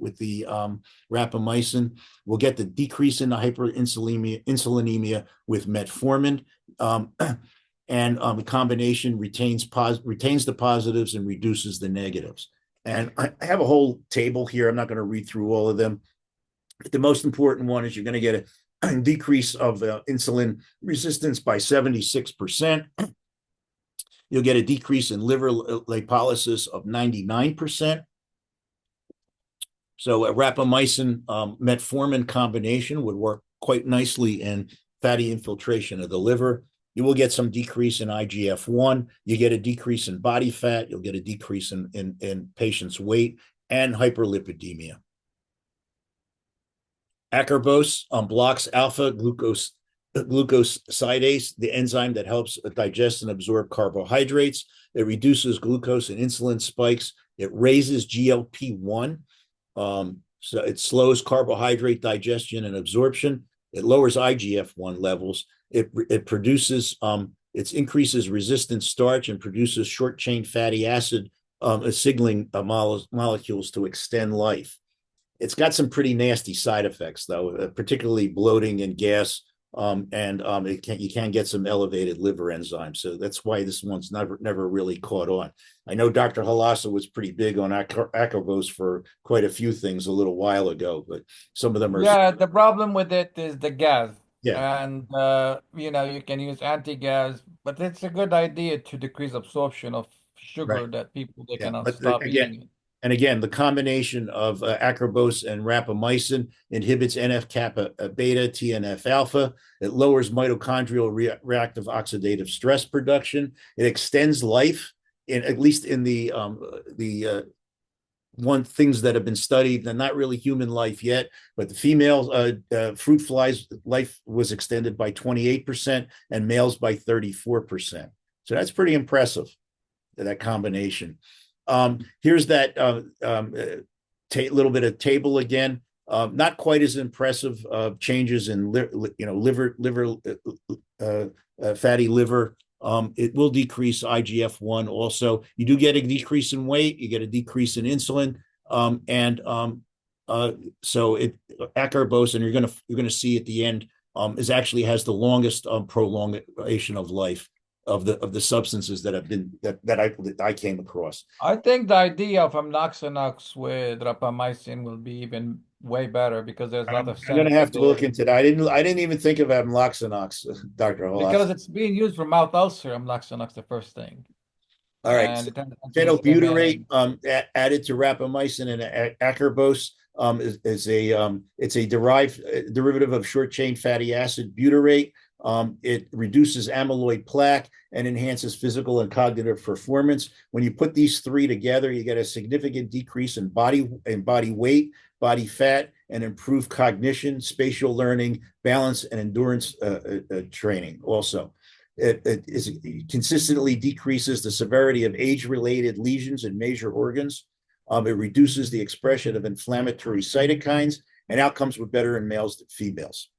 rapamycin. We'll get the decrease in the hyperinsulinemia with metformin. And the combination retains the positives and reduces the negatives. And I have a whole table here. I'm not going to read through all of them. But the most important one is you're going to get a decrease of insulin resistance by 76%. You'll get a decrease in liver lipolysis of 99%. So a rapamycin metformin combination would work quite nicely in fatty infiltration of the liver. You will get some decrease in IGF-1. You get a decrease in body fat. You'll get a decrease in patients' weight and hyperlipidemia. Acarbose blocks alpha glucosidase, the enzyme that helps digest and absorb carbohydrates. It reduces glucose and insulin spikes. It raises GLP-1. So it slows carbohydrate digestion and absorption. It lowers IGF-1 levels. It increases resistant starch and produces short chain fatty acid signaling molecules to extend life. It's got some pretty nasty side effects, though, particularly bloating and gas, and you can get some elevated liver enzymes. So that's why this one's never really caught on. I know Dr. Halassa was pretty big on acarbose for quite a few things a little while ago, but some of them are. Yeah, the problem with it is the gas. Yeah. And you can use anti-gas, but it's a good idea to decrease absorption of sugar Right. that people they Yeah, cannot but stop again, eating it. And again, the combination of acarbose and rapamycin inhibits NF-kappa beta, TNF alpha. It lowers mitochondrial reactive oxidative stress production. It extends life, at least in the one things that have been studied, and not really human life yet, but the female fruit flies life was extended by 28% and males by 34%. So that's pretty impressive, that combination. Here's that little bit of table again. Not quite as impressive changes in liver fatty liver. It will decrease IGF-1 also. You do get a decrease in weight, you get a decrease in insulin, so acarbose, and you're gonna see at the end, is actually has the longest prolongation of life of the substances that have been that I came across. I think the idea of amloxanox with rapamycin will be even way better because there's a lot of I'm going to have to look there. into that. I didn't even think of amloxanox, Dr. Halas. Because it's being used for mouth ulcer, amloxanox the first thing. All right. And phenylbutyrate added to rapamycin and acarbose it's a derivative of short chain fatty acid butyrate. It reduces amyloid plaque and enhances physical and cognitive performance. When you put these three together, you get a significant decrease in body weight, body fat, and improved cognition, spatial learning, balance, and endurance training. Also, it consistently decreases the severity of age-related lesions in major organs. It reduces the expression of inflammatory cytokines, and outcomes were better in males than females.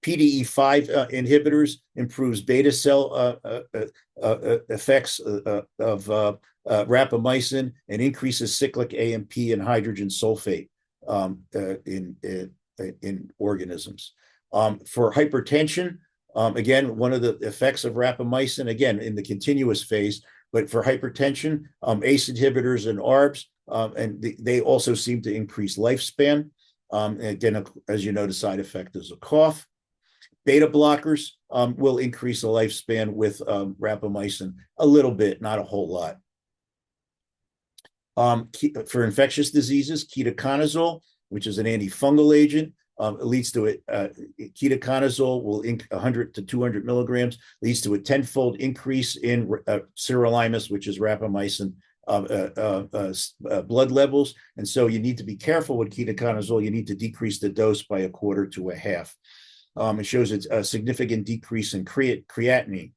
PDE5 inhibitors improves beta cell effects of rapamycin and increases cyclic AMP and hydrogen sulfate in organisms. For hypertension, again, one of the effects of rapamycin, again, in the continuous phase, but for hypertension, ACE inhibitors and ARBs, and they also seem to increase lifespan. Again, as you know, the side effect is a cough. Beta blockers will increase the lifespan with rapamycin a little bit, not a whole lot. For infectious diseases, ketoconazole, which is an antifungal agent, leads to it. Ketoconazole will 100 to 200 milligrams leads to a 10-fold increase in sirolimus, which is rapamycin blood levels. And so you need to be careful with ketoconazole. You need to decrease the dose by a quarter to a half. It shows it's a significant decrease in creatinine.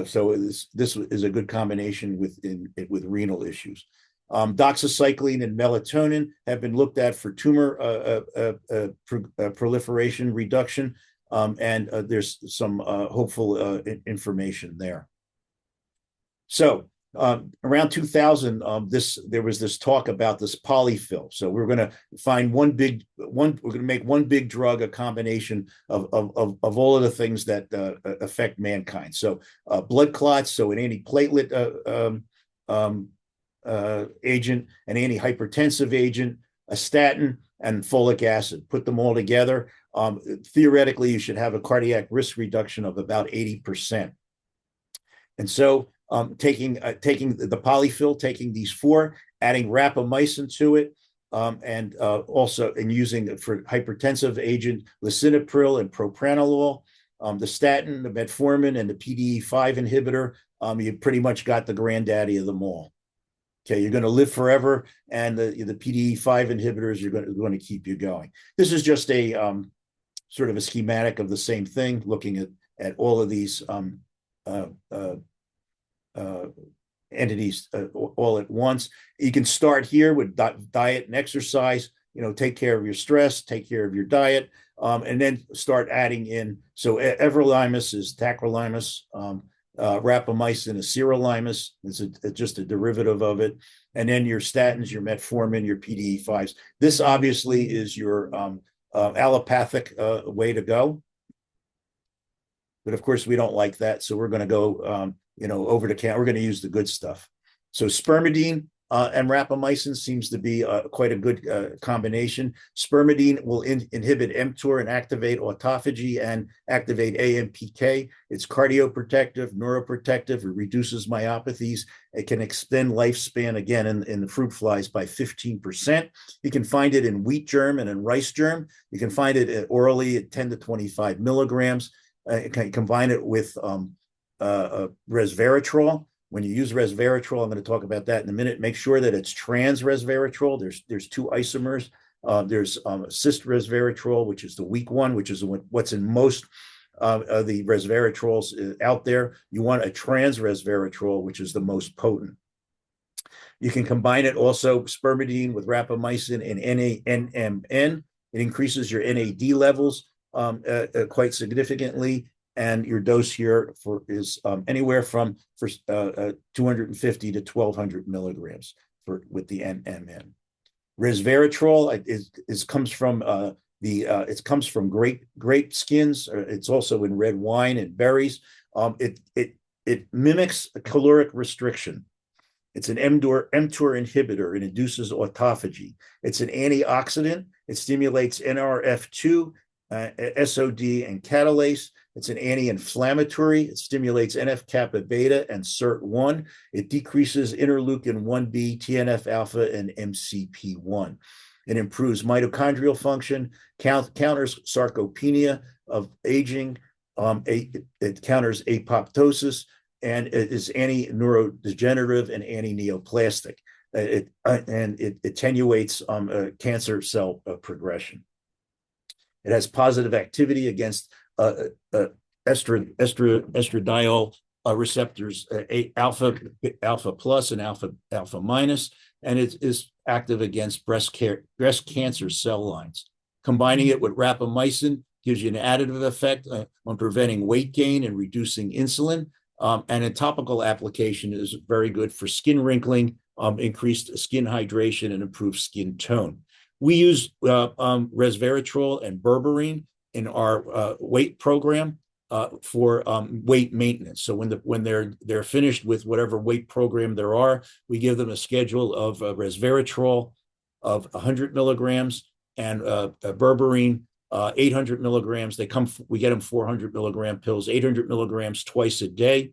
So this is a good combination with renal issues. Doxycycline and melatonin have been looked at for tumor proliferation reduction, and there's some hopeful information there. So around 2000, there was this talk about this polyfill. So we're going to find we're going to make one big drug, a combination of all of the things that affect mankind. So blood clots, so an antiplatelet agent, an antihypertensive agent, a statin, and folic acid. Put them all together. Theoretically, you should have a cardiac risk reduction of about 80%. And so taking the polyfill, taking these four, adding rapamycin to it, and also using for hypertensive agent lisinopril and propranolol, the statin, the metformin, and the PDE5 inhibitor, you pretty much got the granddaddy of them all. Okay, you're going to live forever, and the PDE5 inhibitors are going to keep you going. This is just a sort of a schematic of the same thing, looking at all of these entities all at once. You can start here with diet and exercise. Take care of your stress, take care of your diet, and then start adding in. So everolimus is tacrolimus. Rapamycin is sirolimus. It's just a derivative of it. And then your statins, your metformin, your PDE5s. This obviously is your allopathic way to go. But of course, we don't like that. So we're going to go, over the counter. We're going to use the good stuff. So spermidine And rapamycin seems to be quite a good combination. Spermidine will inhibit mTOR and activate autophagy and activate AMPK. It's cardioprotective, neuroprotective. It reduces myopathies. It can extend lifespan, again, in the fruit flies by 15%. You can find it in wheat germ and in rice germ. You can find it orally at 10 to 25 milligrams. You can combine it with resveratrol. When you use resveratrol, I'm going to talk about that in a minute. Make sure that it's trans resveratrol. There's two isomers. There's cis resveratrol, which is the weak one, which is what's in most of the resveratrols out there. You want a trans resveratrol, which is the most potent. You can combine it also, spermidine with rapamycin and NMN. It increases your NAD levels quite significantly. And your dose here is anywhere from 250 to 1,200 milligrams with the NMN. Resveratrol comes from it comes from grape skins. It's also in red wine and berries. It mimics a caloric restriction. It's an mTOR inhibitor. It induces autophagy. It's an antioxidant. It stimulates NRF2, SOD, and catalase. It's an anti-inflammatory. It stimulates NF-kappa beta and SIRT1. It decreases interleukin 1b, TNF alpha, and MCP1. It improves mitochondrial function, counters sarcopenia of aging. It counters apoptosis, and it is anti-neurodegenerative and anti-neoplastic. It attenuates cancer cell progression. It has positive activity against estradiol receptors, alpha plus and alpha minus, and it is active against breast cancer cell lines. Combining it with rapamycin gives you an additive effect on preventing weight gain and reducing insulin. And a topical application is very good for skin wrinkling, increased skin hydration, and improved skin tone. We use resveratrol and berberine in our weight program for weight maintenance. So when they're finished with whatever weight program there are, we give them a schedule of resveratrol of 100 milligrams and berberine 800 milligrams. We get them 400 milligram pills, 800 milligrams twice a day.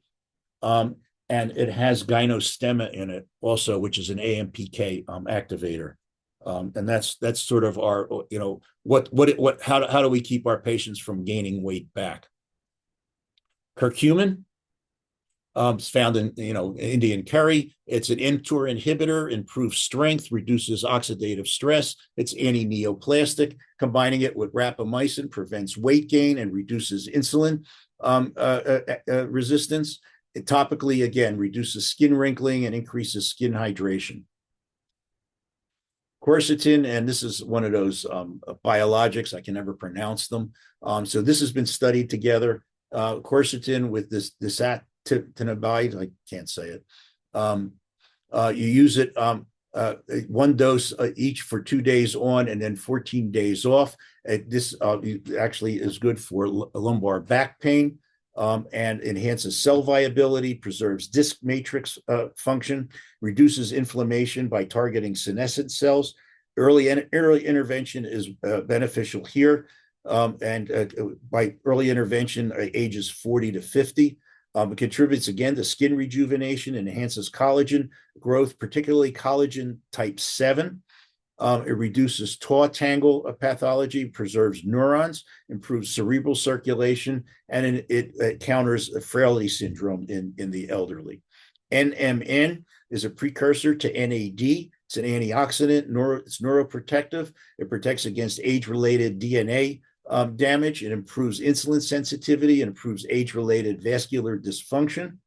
And it has gynostemma in it also, which is an AMPK activator. And that's sort of our, how do we keep our patients from gaining weight back? Curcumin is found in, Indian curry. It's an mTOR inhibitor, improves strength, reduces oxidative stress. It's anti-neoplastic. Combining it with rapamycin prevents weight gain and reduces insulin resistance. It topically, again, reduces skin wrinkling and increases skin hydration. Quercetin, and this is one of those biologics, I can never pronounce them. So this has been studied together. Quercetin with this atinabide, I can't say it. You use it one dose each for 2 days on and then 14 days off. This actually is good for lumbar back pain. And enhances cell viability, preserves disc matrix function, reduces inflammation by targeting senescent cells. Early intervention is beneficial here. And by early intervention, ages 40 to 50. It contributes, again, to skin rejuvenation, enhances collagen growth, particularly collagen type 7. It reduces taw tangle pathology, preserves neurons, improves cerebral circulation, and it counters frailty syndrome in the elderly. NMN is a precursor to NAD. It's an antioxidant. It's neuroprotective. It protects against age-related DNA damage. It improves insulin sensitivity and improves age-related vascular dysfunction.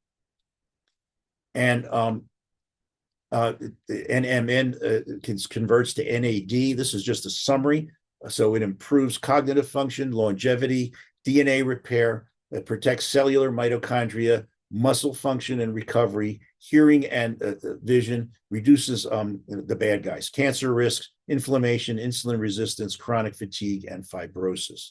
And NMN converts to NAD. This is just a summary. So it improves cognitive function, longevity, DNA repair. It protects cellular mitochondria, muscle function and recovery, hearing and vision, reduces the bad guys, cancer risks, inflammation, insulin resistance, chronic fatigue, and fibrosis.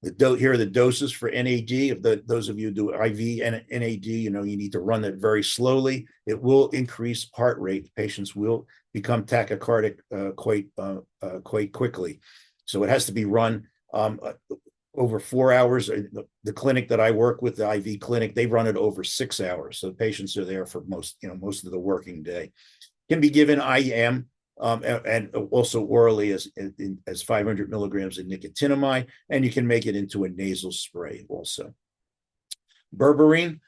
Here are the doses for NAD. Those of you who do IV and NAD, you need to run that very slowly. It will increase heart rate. Patients will become tachycardic quite quickly. So it has to be run over 4 hours. The clinic that I work with, the IV clinic, they run it over 6 hours. So the patients are there for most of the working day. Can be given IM. And also orally as 500 milligrams of nicotinamide, and you can make it into a nasal spray also. Berberine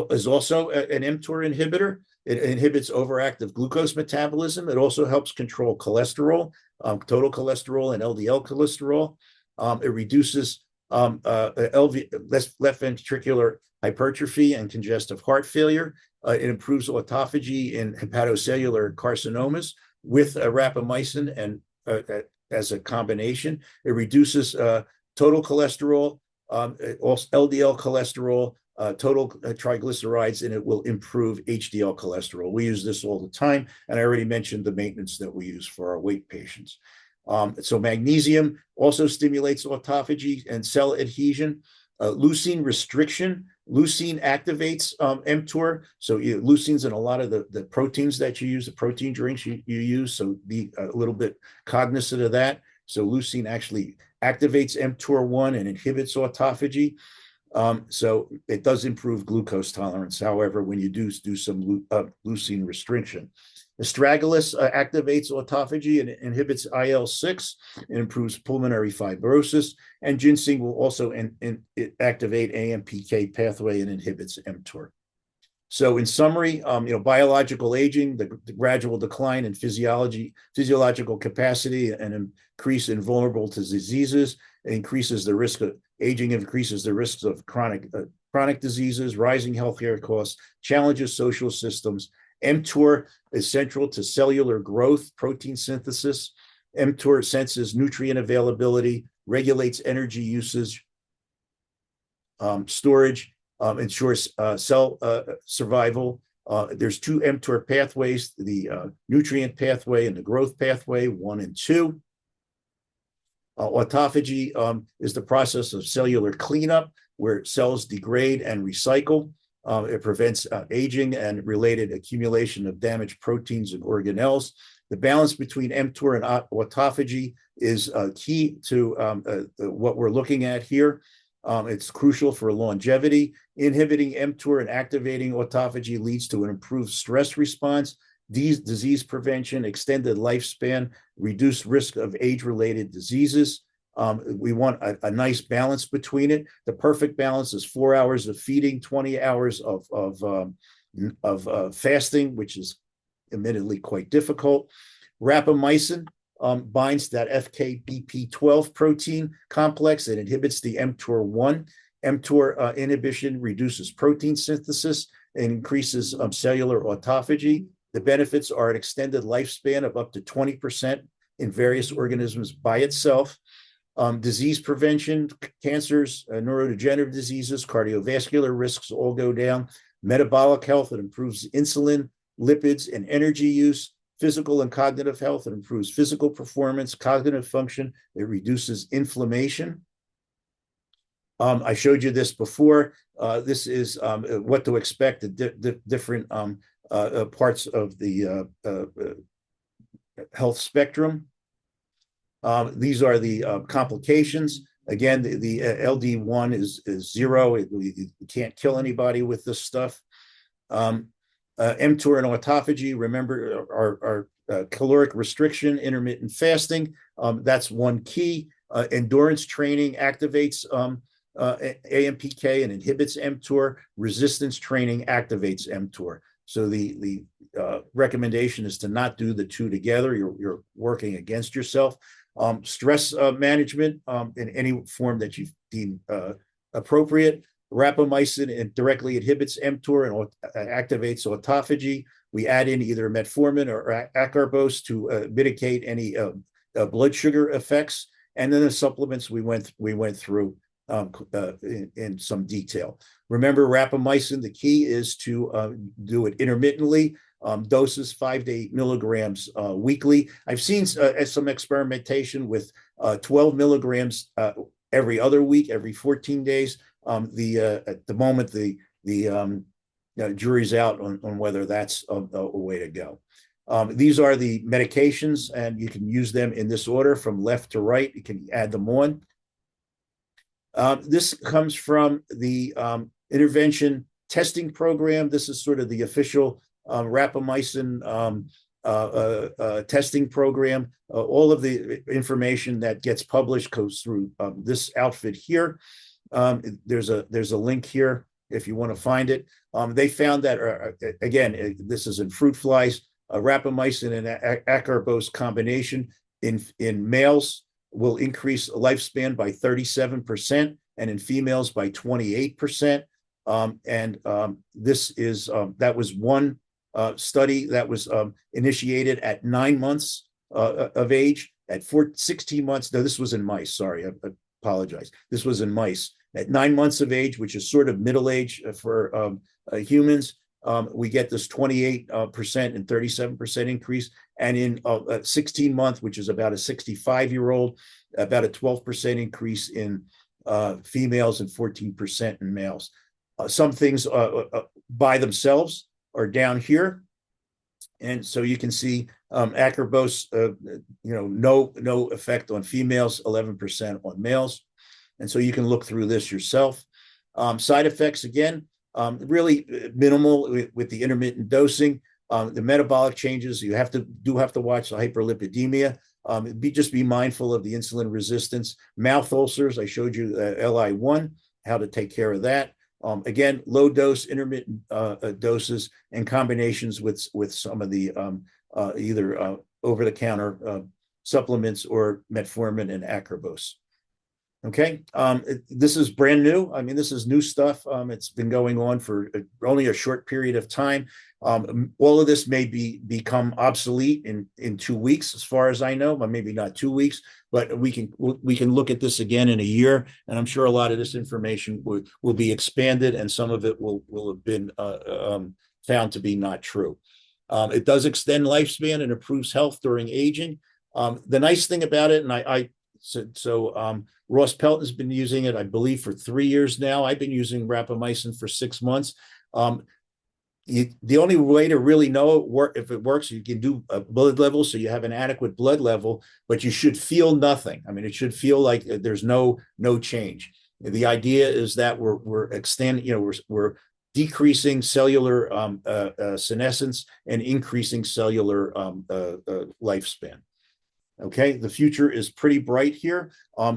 is also an mTOR inhibitor. It inhibits overactive glucose metabolism. It also helps control cholesterol, total cholesterol and LDL cholesterol. It reduces left ventricular hypertrophy and congestive heart failure. It improves autophagy in hepatocellular carcinomas with rapamycin and as a combination. It reduces total cholesterol, also LDL cholesterol, total triglycerides, and it will improve HDL cholesterol. We use this all the time, and I already mentioned the maintenance that we use for our weight patients. So magnesium also stimulates autophagy and cell adhesion. Leucine restriction. Leucine activates mTOR. So leucine's in a lot of the proteins that you use, the protein drinks you use. So be a little bit cognizant of that. So leucine actually activates mTOR1 and inhibits autophagy. So it does improve glucose tolerance. However, when you do some leucine restriction. Astragalus activates autophagy and inhibits IL-6 and improves pulmonary fibrosis. And ginseng will also activate AMPK pathway and inhibits mTOR. So in summary, biological aging, the gradual decline in physiological capacity and increase in vulnerable to diseases, increases the risk of aging, increases the risks of chronic diseases, rising healthcare costs, challenges social systems. mTOR is central to cellular growth, protein synthesis. mTOR senses nutrient availability, regulates energy usage, storage, ensures cell survival. There's two mTOR pathways, the nutrient pathway and the growth pathway, 1 and 2. Autophagy is the process of cellular cleanup where cells degrade and recycle. It prevents aging and related accumulation of damaged proteins and organelles. The balance between mTOR and autophagy is key to what we're looking at here. It's crucial for longevity. Inhibiting mTOR and activating autophagy leads to an improved stress response, disease prevention, extended lifespan, reduced risk of age-related diseases. We want a nice balance between it. The perfect balance is 4 hours of feeding, 20 hours of fasting, which is admittedly quite difficult. Rapamycin binds that FKBP12 protein complex. It inhibits the mTOR1. mTOR inhibition reduces protein synthesis and increases cellular autophagy. The benefits are an extended lifespan of up to 20% in various organisms by itself. Disease prevention, cancers, neurodegenerative diseases, cardiovascular risks all go down. Metabolic health, it improves insulin, lipids, and energy use. Physical and cognitive health, it improves physical performance, cognitive function. It reduces inflammation. I showed you this before. This is what to expect, the different parts of the health spectrum. These are the complications. Again, the LD1 is 0. You can't kill anybody with this stuff. mTOR and autophagy, remember, are caloric restriction, intermittent fasting. That's one key. Endurance training activates AMPK and inhibits mTOR. Resistance training activates mTOR. So the recommendation is to not do the two together. You're working against yourself. Stress management in any form that you deem appropriate. Rapamycin directly inhibits mTOR and activates autophagy. We add in either metformin or acarbose to mitigate any blood sugar effects. And then the supplements we went through in some detail. Remember, rapamycin, the key is to do it intermittently. Doses 5 to 8 milligrams weekly. I've seen some experimentation with 12 milligrams every other week, every 14 days. At the moment, the jury's out on whether that's a way to go. These are the medications, and you can use them in this order from left to right. You can add them on. This comes from the intervention testing program. This is sort of the official rapamycin testing program. All of the information that gets published goes through this outfit here. There's a link here if you want to find it. They found that, again, this is in fruit flies, rapamycin and acarbose combination in males will increase lifespan by 37% and in females by 28%. This is that was one study that was initiated at 9 months of age. At 16 months, no, this was in mice. Sorry, I apologize. This was in mice. At 9 months of age, which is sort of middle age for humans, we get this 28% and 37% increase. And in 16 months, which is about a 65-year-old, about a 12% increase in females and 14% in males. Some things by themselves are down here. And so you can see acarbose, no effect on females, 11% on males. And so you can look through this yourself. Side effects, again, really minimal with the intermittent dosing. The metabolic changes, you have to watch the hyperlipidemia. Just be mindful of the insulin resistance. Mouth ulcers, I showed you LI1, how to take care of that. Again, low dose, intermittent doses, and combinations with some of the either over-the-counter supplements or metformin and acarbose. Okay, this is brand new. I mean, this is new stuff. It's been going on for only a short period of time. All of this may become obsolete in 2 weeks, as far as I know, but maybe not 2 weeks. But we can look at this again in a year, and I'm sure a lot of this information will be expanded, and some of it will have been found to be not true. It does extend lifespan and improves health during aging. The nice thing about it, and Ross Pelton has been using it, I believe, for 3 years now. I've been using rapamycin for 6 months. The only way to really know if it works, you can do a blood level, so you have an adequate blood level, but you should feel nothing. I mean, it should feel like there's no change. The idea is that we're extending, we're decreasing cellular senescence and increasing cellular lifespan. Okay, the future is pretty bright here.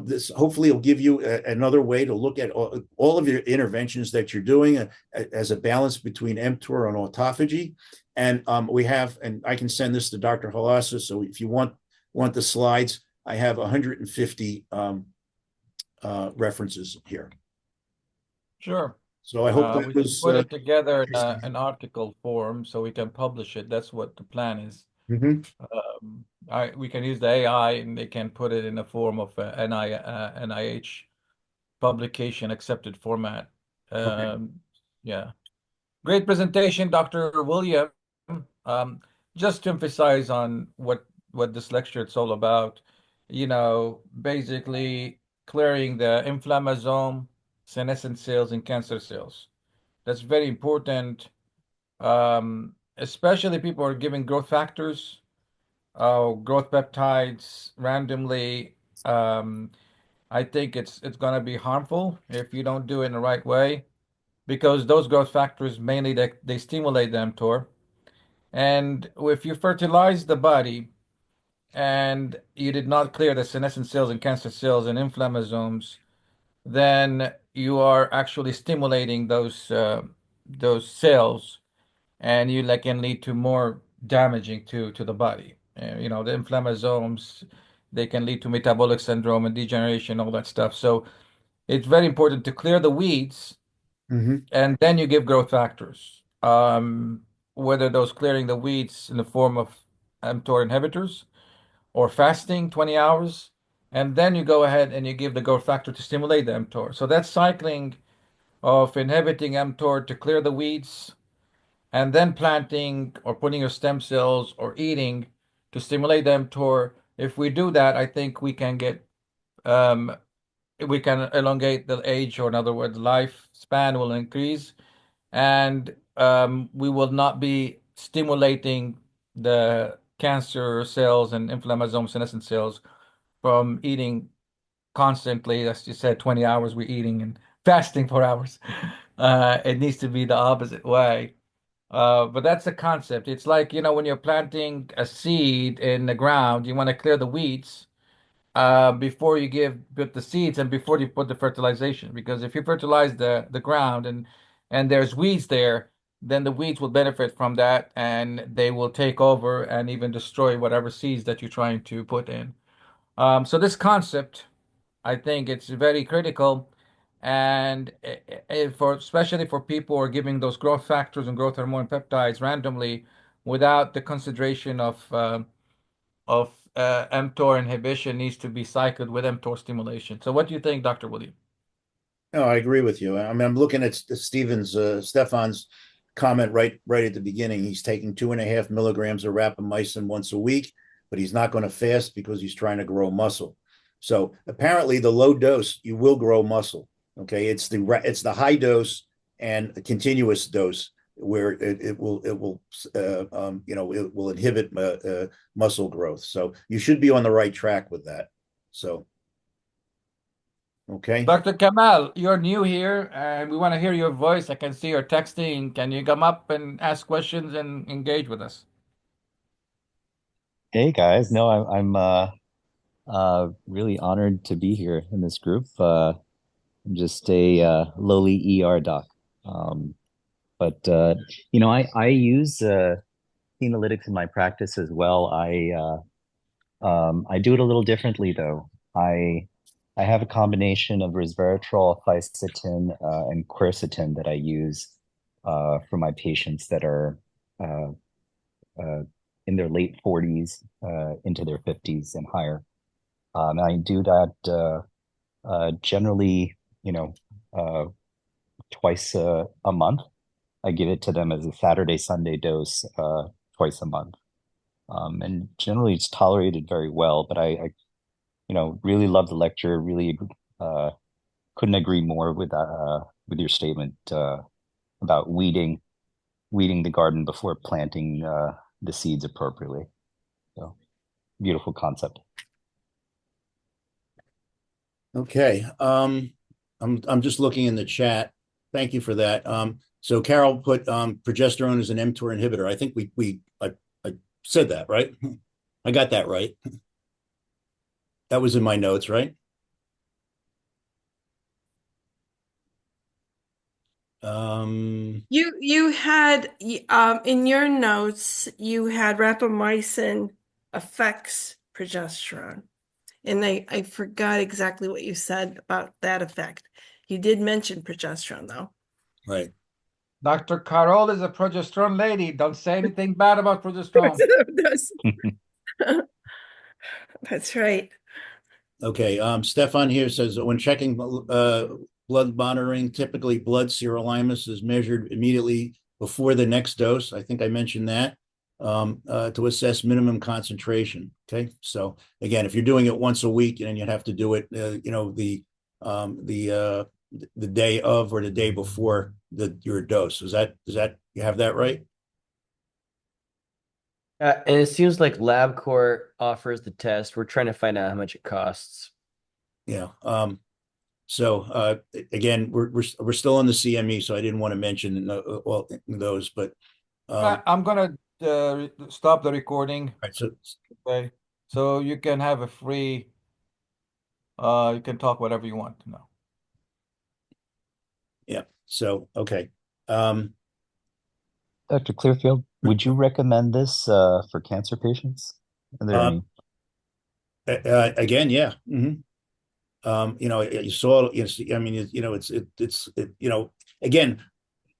This hopefully will give you another way to look at all of your interventions that you're doing as a balance between mTOR and autophagy. And and I can send this to Dr. Halasa. So if you want the slides, I have 150 references here. Sure. So I hope that we was can put it together in an article form so we can publish it. That's what the plan is. We can use the AI, and they can put it in the form of NIH publication accepted format. Yeah, great presentation, Dr. William. Just to emphasize on what this lecture it's all about, basically clearing the inflammasome, senescent cells, and cancer cells. That's very important. Especially people are giving growth factors, growth peptides randomly. I think it's going to be harmful if you don't do it in the right way, because those growth factors mainly they stimulate the mTOR. And if you fertilize the body and you did not clear the senescent cells and cancer cells and inflammasomes, then you are actually stimulating those cells, and you can lead to more damaging to the body. The inflammasomes, they can lead to metabolic syndrome and degeneration, all that stuff. So it's very important to clear the weeds, and then you give growth factors. Whether those clearing the weeds in the form of mTOR inhibitors or fasting 20 hours, and then you go ahead and you give the growth factor to stimulate the mTOR. So that's cycling of inhibiting mTOR to clear the weeds, and then planting or putting your stem cells or eating to stimulate the mTOR. If we do that, I think we can get we can elongate the age, or in other words, lifespan will increase, and we will not be stimulating the cancer cells and inflammasome senescent cells from eating constantly. As you said, 20 hours we're eating and fasting 4 hours. It needs to be the opposite way. But that's the concept. It's like, when you're planting a seed in the ground, you want to clear the weeds before you put the seeds and before you put the fertilization. Because if you fertilize the ground and there's weeds there, then the weeds will benefit from that and they will take over and even destroy whatever seeds that you're trying to put in. So this concept, I think it's very critical, and for especially for people who are giving those growth factors and growth hormone peptides randomly without the consideration of mTOR inhibition needs to be cycled with mTOR stimulation. So what do you think, Dr. William? No, I agree with you. I mean, I'm looking at Stefan's comment right at the beginning. He's taking 2.5 milligrams of rapamycin once a week, but he's not going to fast because he's trying to grow muscle. So apparently, the low dose you will grow muscle. Okay, it's the high dose and the continuous dose where it will it will inhibit muscle growth. So you should be on the right track with that. So okay. Dr. Kamal, you're new here and we want to hear your voice. I can see you're texting. Can you come up and ask questions and engage with us? Hey guys, no, I'm really honored to be here in this group. I'm just a lowly ER doc, but I use Henalytics in my practice as well. I do it a little differently though. I have a combination of resveratrol, fisetin, and quercetin that I use for my patients that are uh, uh, in their late 40s into their 50s and higher. I do that generally, uh, twice a month. I give it to them as a Saturday, Sunday dose twice a month. And generally it's tolerated very well, but I really love the lecture, really couldn't agree more with your statement about weeding the garden before planting the seeds appropriately. So beautiful concept. Okay. I'm just looking in the chat. Thank you for that. So Carol put progesterone as an mTOR inhibitor. I think I said that, right? I got that right. That was in my notes, right? You had in your notes you had rapamycin affects progesterone, and I forgot exactly what you said about that effect. You did mention progesterone though. Right. Dr. Carol is a progesterone lady. Don't say anything bad about progesterone. That's right. Okay. Stefan here says when checking blood monitoring, typically blood sirolimus is measured immediately before the next dose. I think I mentioned that to assess minimum concentration. Okay. So again, if you're doing it once a week and you have to do it, the day of or the day before your dose. Does that you have that right? And it seems like LabCorp offers the test. We're trying to find out how much it costs. Yeah. So again, we're still on the CME, so I didn't want to mention those, but I'm gonna stop the recording. right, so Okay, so you can have a free. You can talk whatever you want to know. yeah. So okay. Dr. Clearfield, would you recommend this for cancer patients? Are there any? Again, yeah. You saw. I mean, it's again,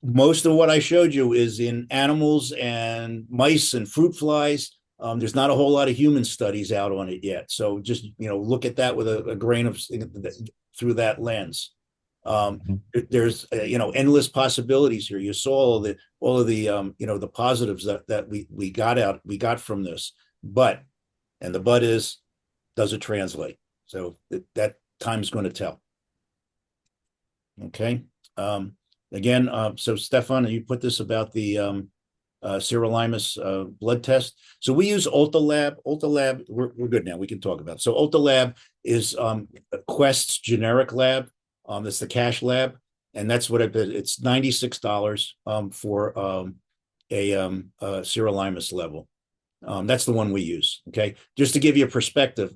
most of what I showed you is in animals and mice and fruit flies. There's not a whole lot of human studies out on it yet. So just look at that with a grain of through that lens. There's endless possibilities here. You saw all of the the positives that we got from this, and the but is, does it translate? So that time's going to tell. Okay. Again, so Stefan, you put this about the sirolimus blood test. So we use Ultalab. Ultalab, we're good now. We can talk about it. So Ultalab is Quest's generic lab. It's the cash lab, and that's what it's $96 for a sirolimus level. That's the one we use. Okay, just to give you a perspective.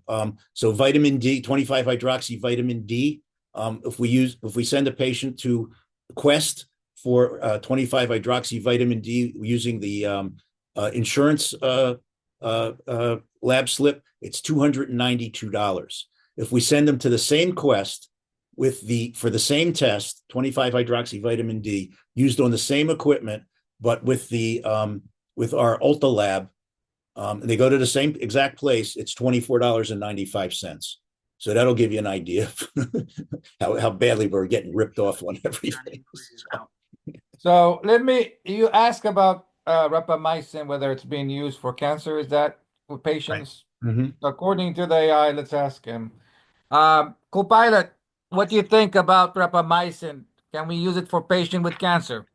So vitamin D, 25 hydroxy vitamin D. If we send a patient to Quest for 25 hydroxy vitamin D using the insurance lab slip, it's $292. If we send them to the same Quest for the same test, 25 hydroxy vitamin D used on the same equipment, but with our Ulta lab, and they go to the same exact place, it's $24.95. So that'll give you an idea of how badly we're getting ripped off on everything. So you ask about rapamycin, whether it's being used for cancer. Is that for patients? Right. Mm-hmm. According to the AI, let's ask him. Co-pilot, what do you think about rapamycin? Can we use it for patient with cancer?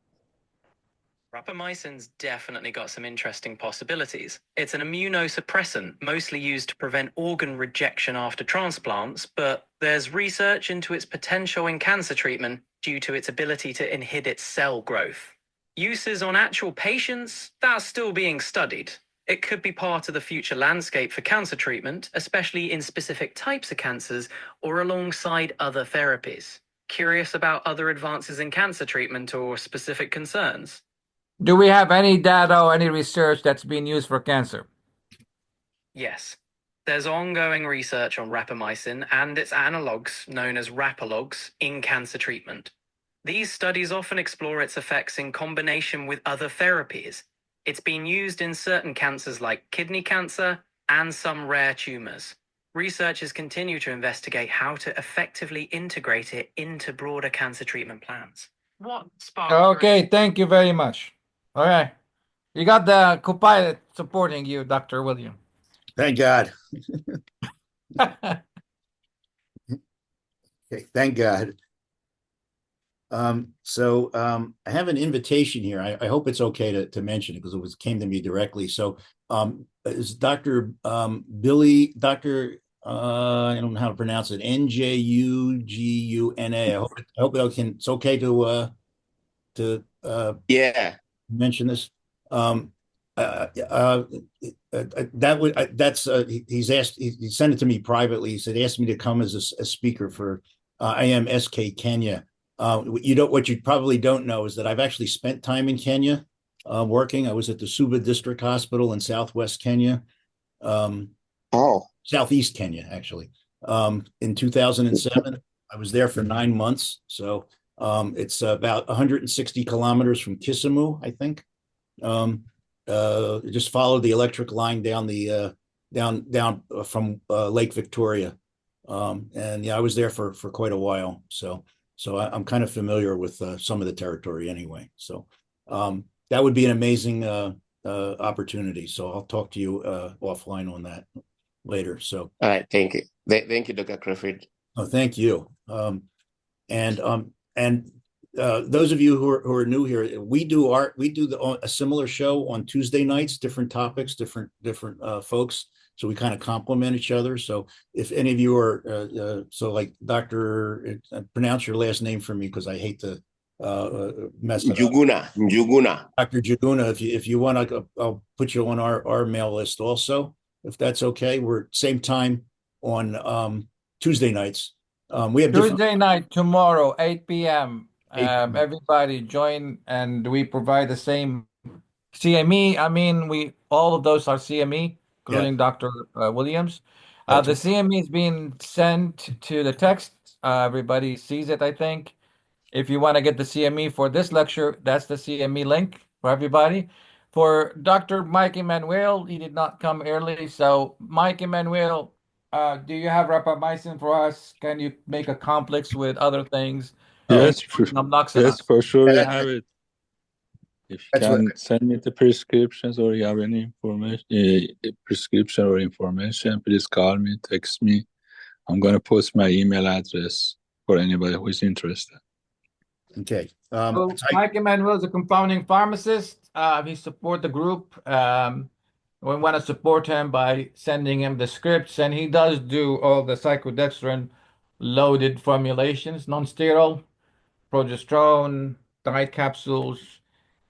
Rapamycin's definitely got some interesting possibilities. It's an immunosuppressant, mostly used to prevent organ rejection after transplants, but there's research into its potential in cancer treatment due to its ability to inhibit cell growth. Uses on actual patients, that's still being studied. It could be part of the future landscape for cancer treatment, especially in specific types of cancers or alongside other therapies. Curious about other advances in cancer treatment or specific concerns? Do we have any data or any research that's being used for cancer? Yes. There's ongoing research on rapamycin and its analogues, known as rapalogs, in cancer treatment. These studies often explore its effects in combination with other therapies. It's been used in certain cancers like kidney cancer and some rare tumors. Researchers continue to investigate how to effectively integrate it into broader cancer treatment plans. What sparked Okay, thank you very much. All right. You got the co-pilot supporting you, Dr. William. Thank God. Okay, thank God. So I have an invitation here. I hope it's okay to mention it because it came to me directly. So is Dr. Dr. I don't know how to pronounce it. Njuguna. I hope it's okay to Yeah. mention this. He's asked. He sent it to me privately. He said, asked me to come as a speaker for IMSK Kenya. What you probably don't know is that I've actually spent time in Kenya working. I was at the Suba District Hospital in Southwest Kenya, Southeast Kenya, actually. In 2007, I was there for 9 months. So it's about 160 kilometers from Kisumu, I think. Just followed the electric line down from Lake Victoria. And yeah, I was there for quite a while. So I'm kind of familiar with some of the territory anyway. So that would be an amazing opportunity. So I'll talk to you offline on that later. So All right. Thank you. Thank you, Dr. Clearfield. oh, thank you. And those of you who are new here, we do a similar show on Tuesday nights, different topics, different folks. So we kind of complement each other. So if any of you are like Dr. Pronounce your last name for me because I hate to mess it up. Njuguna. Dr. Juguna, if you want to, I'll put you on our mail list also, if that's okay. We're same time on Tuesday nights. We have Tuesday night, tomorrow, 8 p.m. 8 p.m. Everybody join, and we provide the same CME. I mean, all of those are CME, including Dr. Williams. The CME is being sent to the text. Everybody sees it, I think. If you want to get the CME for this lecture, that's the CME link for everybody. For Dr. Mike Emanuel, he did not come early. So, Mike Emanuel, do you have rapamycin for us? Can you make a complex with other things? Yes, Yes, for sure we have it. If you That's can right. send me the prescriptions or you have any information, prescription or information, please call me, text me. I'm going to post my email address for anybody who is interested. Okay. So Mike Emanuel is a compounding pharmacist. He support the group. We want to support him by sending him the scripts, and he does do all the cyclodextrin loaded formulations, non-sterile, progesterone, diet capsules.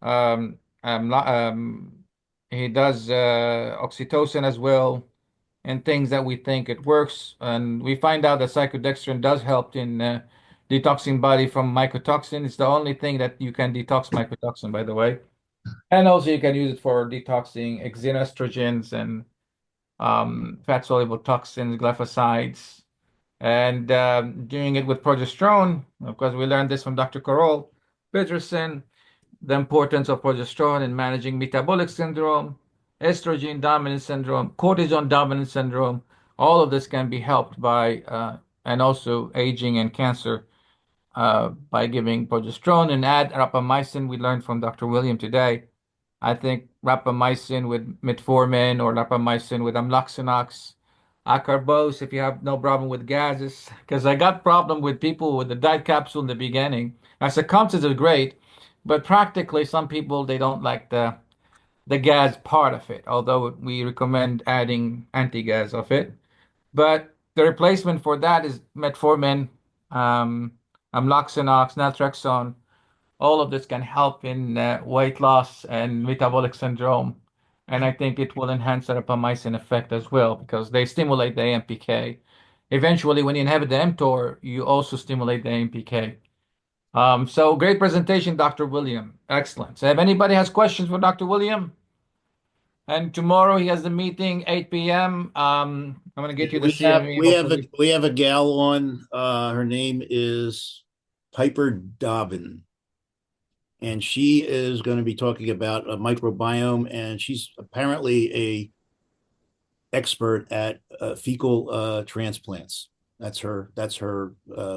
Um, um, he does oxytocin as well, and things that we think it works. And we find out that cyclodextrin does help in detoxing body from mycotoxin. It's the only thing that you can detox mycotoxin, by the way. And also you can use it for detoxing xenoestrogens and fat-soluble toxins, glyphosides, and doing it with progesterone. Of course, we learned this from Dr. Carol Peterson, the importance of progesterone in managing metabolic syndrome, estrogen dominant syndrome, cortisone dominant syndrome. All of this can be helped by, and also aging and cancer, by giving progesterone and add rapamycin. We learned from Dr. William today. I think rapamycin with metformin or rapamycin with amloxanox, acarbose if you have no problem with gases. Because I got problem with people with the diet capsule in the beginning. As a concept is great, but practically some people they don't like the gas part of it. Although we recommend adding anti-gas of it, but the replacement for that is metformin, um, amloxanox, naltrexone. All of this can help in weight loss and metabolic syndrome. And I think it will enhance the rapamycin effect as well because they stimulate the AMPK. Eventually, when you inhibit the mTOR, you also stimulate the AMPK. So great presentation, Dr. William. Excellent. So if anybody has questions for Dr. William, and tomorrow he has the meeting 8 p.m. I'm gonna get you the CME. We have a gal on. Her name is Piper Dobbin, and she is going to be talking about a microbiome, and she's apparently a expert at fecal transplants. That's her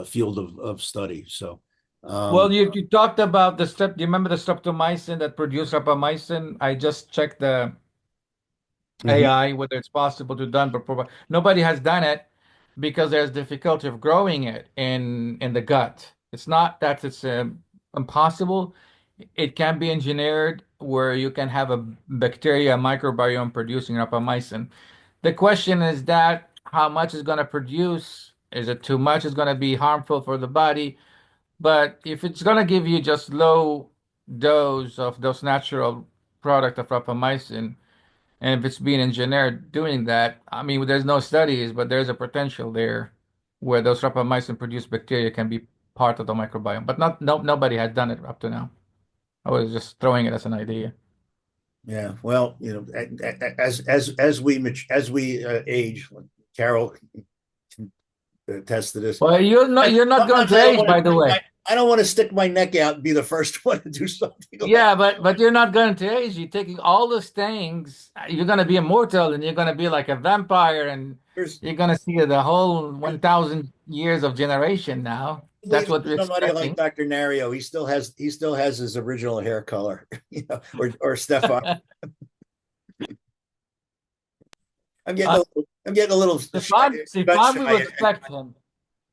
field of study. So well, you talked about the strep. Do you remember the streptomycin that produced rapamycin? I just checked the AI whether it's possible to done, but nobody has done it because there's difficulty of growing it in the gut. It's not that it's impossible. It can be engineered where you can have a bacteria microbiome producing rapamycin. The question is that how much is going to produce? Is it too much? Is going to be harmful for the body? But if it's going to give you just low dose of those natural product of rapamycin, and if it's being engineered doing that, I mean, there's no studies, but there's a potential there where those rapamycin produced bacteria can be part of the microbiome. But nobody has done it up to now. I was just throwing it as an idea. Yeah, well, as we age, Carol can attest to this. Well, you're not going to age, by the way. I don't want to stick my neck out and be the first one to do something. Yeah, but you're not going to age. You're taking all those things. You're going to be immortal, and you're going to be like a vampire, and you're going to see the whole 1,000 years of generation now. That's what we're somebody expecting. like Dr. Nario. He still has his original hair color, or Stefan. I'm getting a little. Stefan will respect him.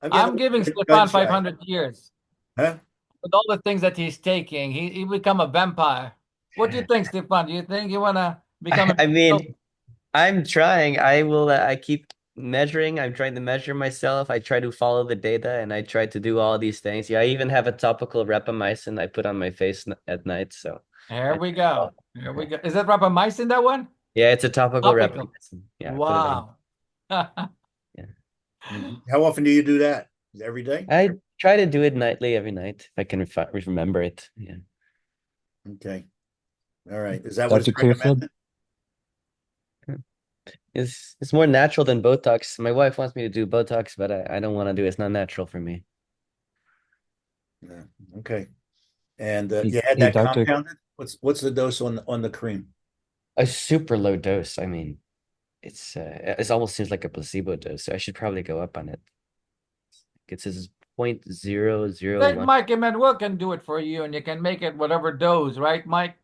I'm giving Stefan 500 years. Huh? With all the things that he's taking, he become a vampire. What do you think, Stefan? Do you think you want to become I mean, I'm trying. I keep measuring. I'm trying to measure myself. I try to follow the data, and I try to do all these things. Yeah, I even have a topical rapamycin I put on my face at night. So here we go. Here we go. Is that rapamycin, that one? Yeah, it's a topical rapamycin. Yeah. Wow. Yeah. How often do you do that? Every day? I try to do it nightly every night if I can remember it. Yeah. Okay. All right. Is that what's Clearfield? It's more natural than Botox. My wife wants me to do Botox, but I don't want to do it. It's not natural for me. Yeah. Okay. And you had that compounded? What's the dose on the cream? A super low dose. I mean, it almost seems like a placebo dose. So I should probably go up on it. It says 0.001. I think Mike Emanuel can do it for you, and you can make it whatever dose, right, Mike?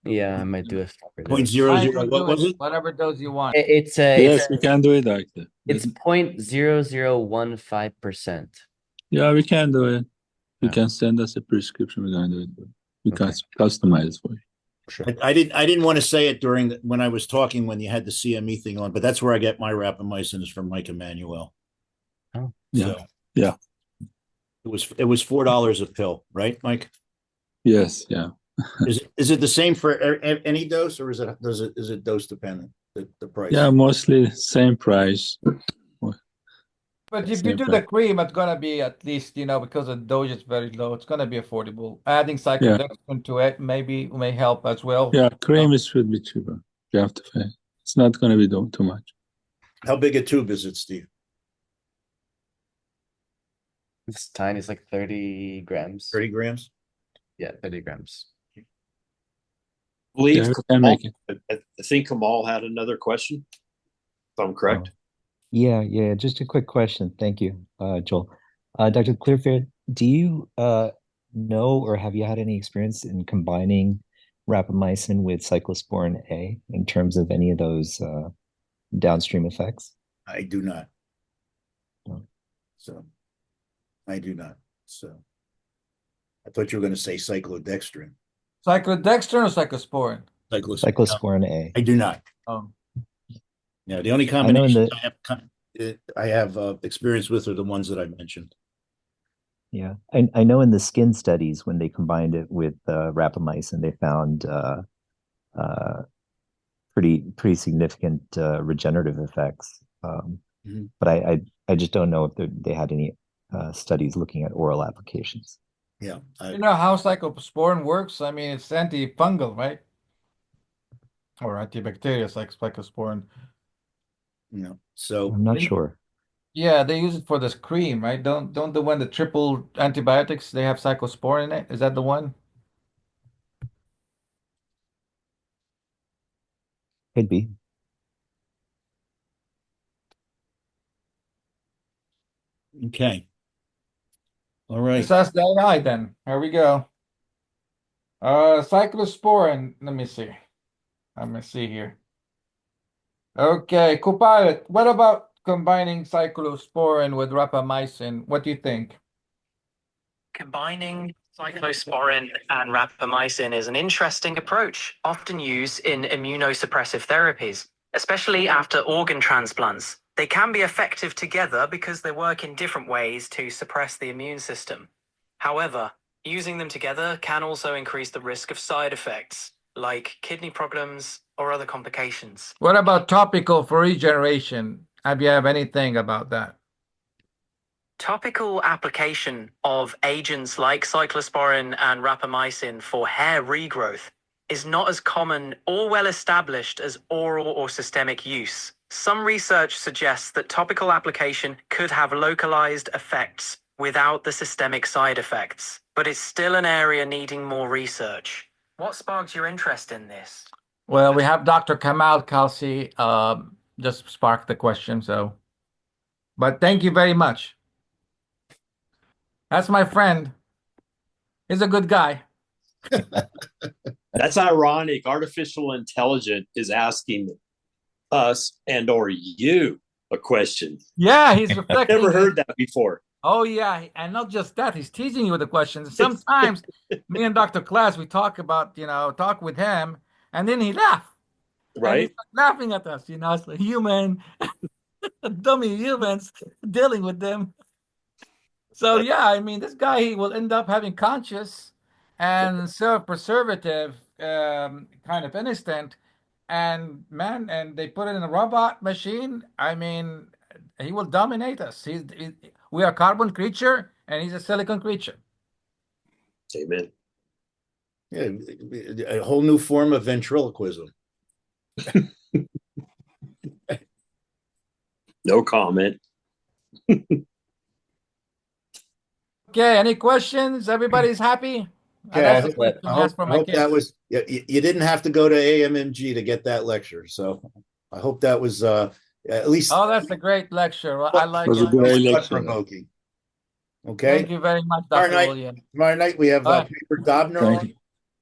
Yeah, I might do it. 0.00. What was it? Whatever dose you want. Yes, we can do it like that. It's 0.0015%. Yeah, we can do it. You can send us a prescription. We're going to do it. We can customize it for you. Sure. I didn't want to say it when I was talking when you had the CME thing on, but that's where I get my rapamycin is from Mike Emanuel. Oh, yeah. So yeah. it was $4 a pill, right, Mike? Yes. Yeah. Is it the same for any dose, or is it dose dependent? The price? Yeah, mostly same price. But if you do the cream, it's gonna be at least, because the dose is very low, it's gonna be affordable. Adding cyclodextrin to it may help as well. Yeah, cream should be cheaper. You have to pay. It's not gonna be too much. How big a tube is it, Steve? It's tiny. It's like 30 grams. 30 grams? Yeah, 30 grams. I believe Kamal, I think Kamal had another question, if I'm correct. Yeah. Just a quick question. Thank you, Joel. Dr. Clearfield, do you know or have you had any experience in combining rapamycin with cyclosporin A in terms of any of those downstream effects? I do not. No. So I do not. So I thought you were going to say cyclodextrin. Cyclodextrin or cyclosporin? Cyclosporin A. I do not. Oh. Yeah, the only combinations I have experience with are the ones that I mentioned. Yeah, I know in the skin studies when they combined it with rapamycin, they found pretty significant regenerative effects. But I just don't know if they had any studies looking at oral applications. Yeah, you know how cyclosporin works? I mean, it's antifungal, right? Or antibacterial, like cyclosporin. So I'm not sure. Yeah, they use it for this cream, right? Don't the one, the triple antibiotics, they have cyclosporin in it? Is that the one? Could be. Okay. All right. Let's ask the AI then. Here we go. Cyclosporin. Let me see. Let me see here. Okay, Copilot, what about combining cyclosporin with rapamycin? What do you think? Combining cyclosporin and rapamycin is an interesting approach, often used in immunosuppressive therapies, especially after organ transplants. They can be effective together because they work in different ways to suppress the immune system. However, using them together can also increase the risk of side effects, like kidney problems or other complications. What about topical for regeneration? Have you anything about that? Topical application of agents like cyclosporin and rapamycin for hair regrowth is not as common or well established as oral or systemic use. Some research suggests that topical application could have localized effects without the systemic side effects, but it's still an area needing more research. What sparked your interest in this? Well, we have Dr. Kamal Khalsi just sparked the question, but thank you very much. That's my friend. He's a good guy. That's ironic. Artificial intelligence is asking us or you a question. Yeah, he's reflecting. Never heard that before. Oh, yeah. And not just that, he's teasing you with the questions. Sometimes me and Dr. Class, we talk with him, and then he laughs. Right. And he's laughing at us, it's like human, dummy humans dealing with them. So, yeah, I mean, this guy, he will end up having conscious and self-preservative kind of instinct. And they put it in a robot machine. I mean, he will dominate us. We are a carbon creature, and he's a silicon creature. Amen. Yeah, a whole new form of ventriloquism. No comment. Okay, any questions? Everybody's happy? Okay, I hope that was, you didn't have to go to AMMG to get that lecture. So I hope that was at least. Oh, that's a great lecture. I like it. A great lecture. Provoking. Okay. Thank you very much, Dr. William. Tomorrow night we have Paper Dobner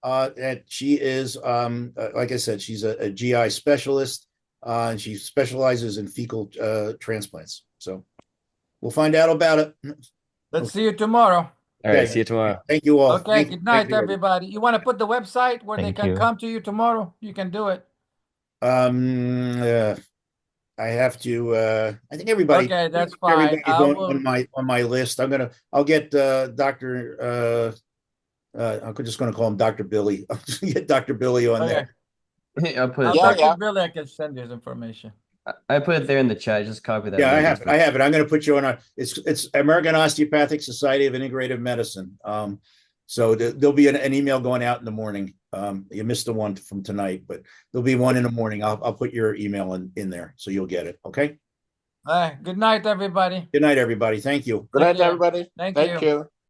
on. And she is, like I said, she's a GI specialist, and she specializes in fecal transplants. So we'll find out about it. Let's see you tomorrow. All right, Okay. see you tomorrow. Thank you all. Okay, good Thank night, you. everybody. You want to put the website where they Thank can you. come to you tomorrow? You can do it. I have to. I think everybody. Okay, that's fine. Everybody's on my list. I'll get Doctor. I'm just going to call him Dr. Billy. I'll just get Dr. Billy on Okay. there. I'll put I'll it. Yeah, Dr. Billy, I can send you his information. I put it there in the chat. Just copy that. Yeah, I link. have. I have it. I'm going to put you on. It's American Osteopathic Society of Integrative Medicine. So there'll be an email going out in the morning. You missed the one from tonight, but there'll be one in the morning. I'll put your email in there, so you'll get it. Okay. All right. Good night, everybody. Good night, everybody. Thank you. Good Thank night, you. everybody. Thank Thank you. you.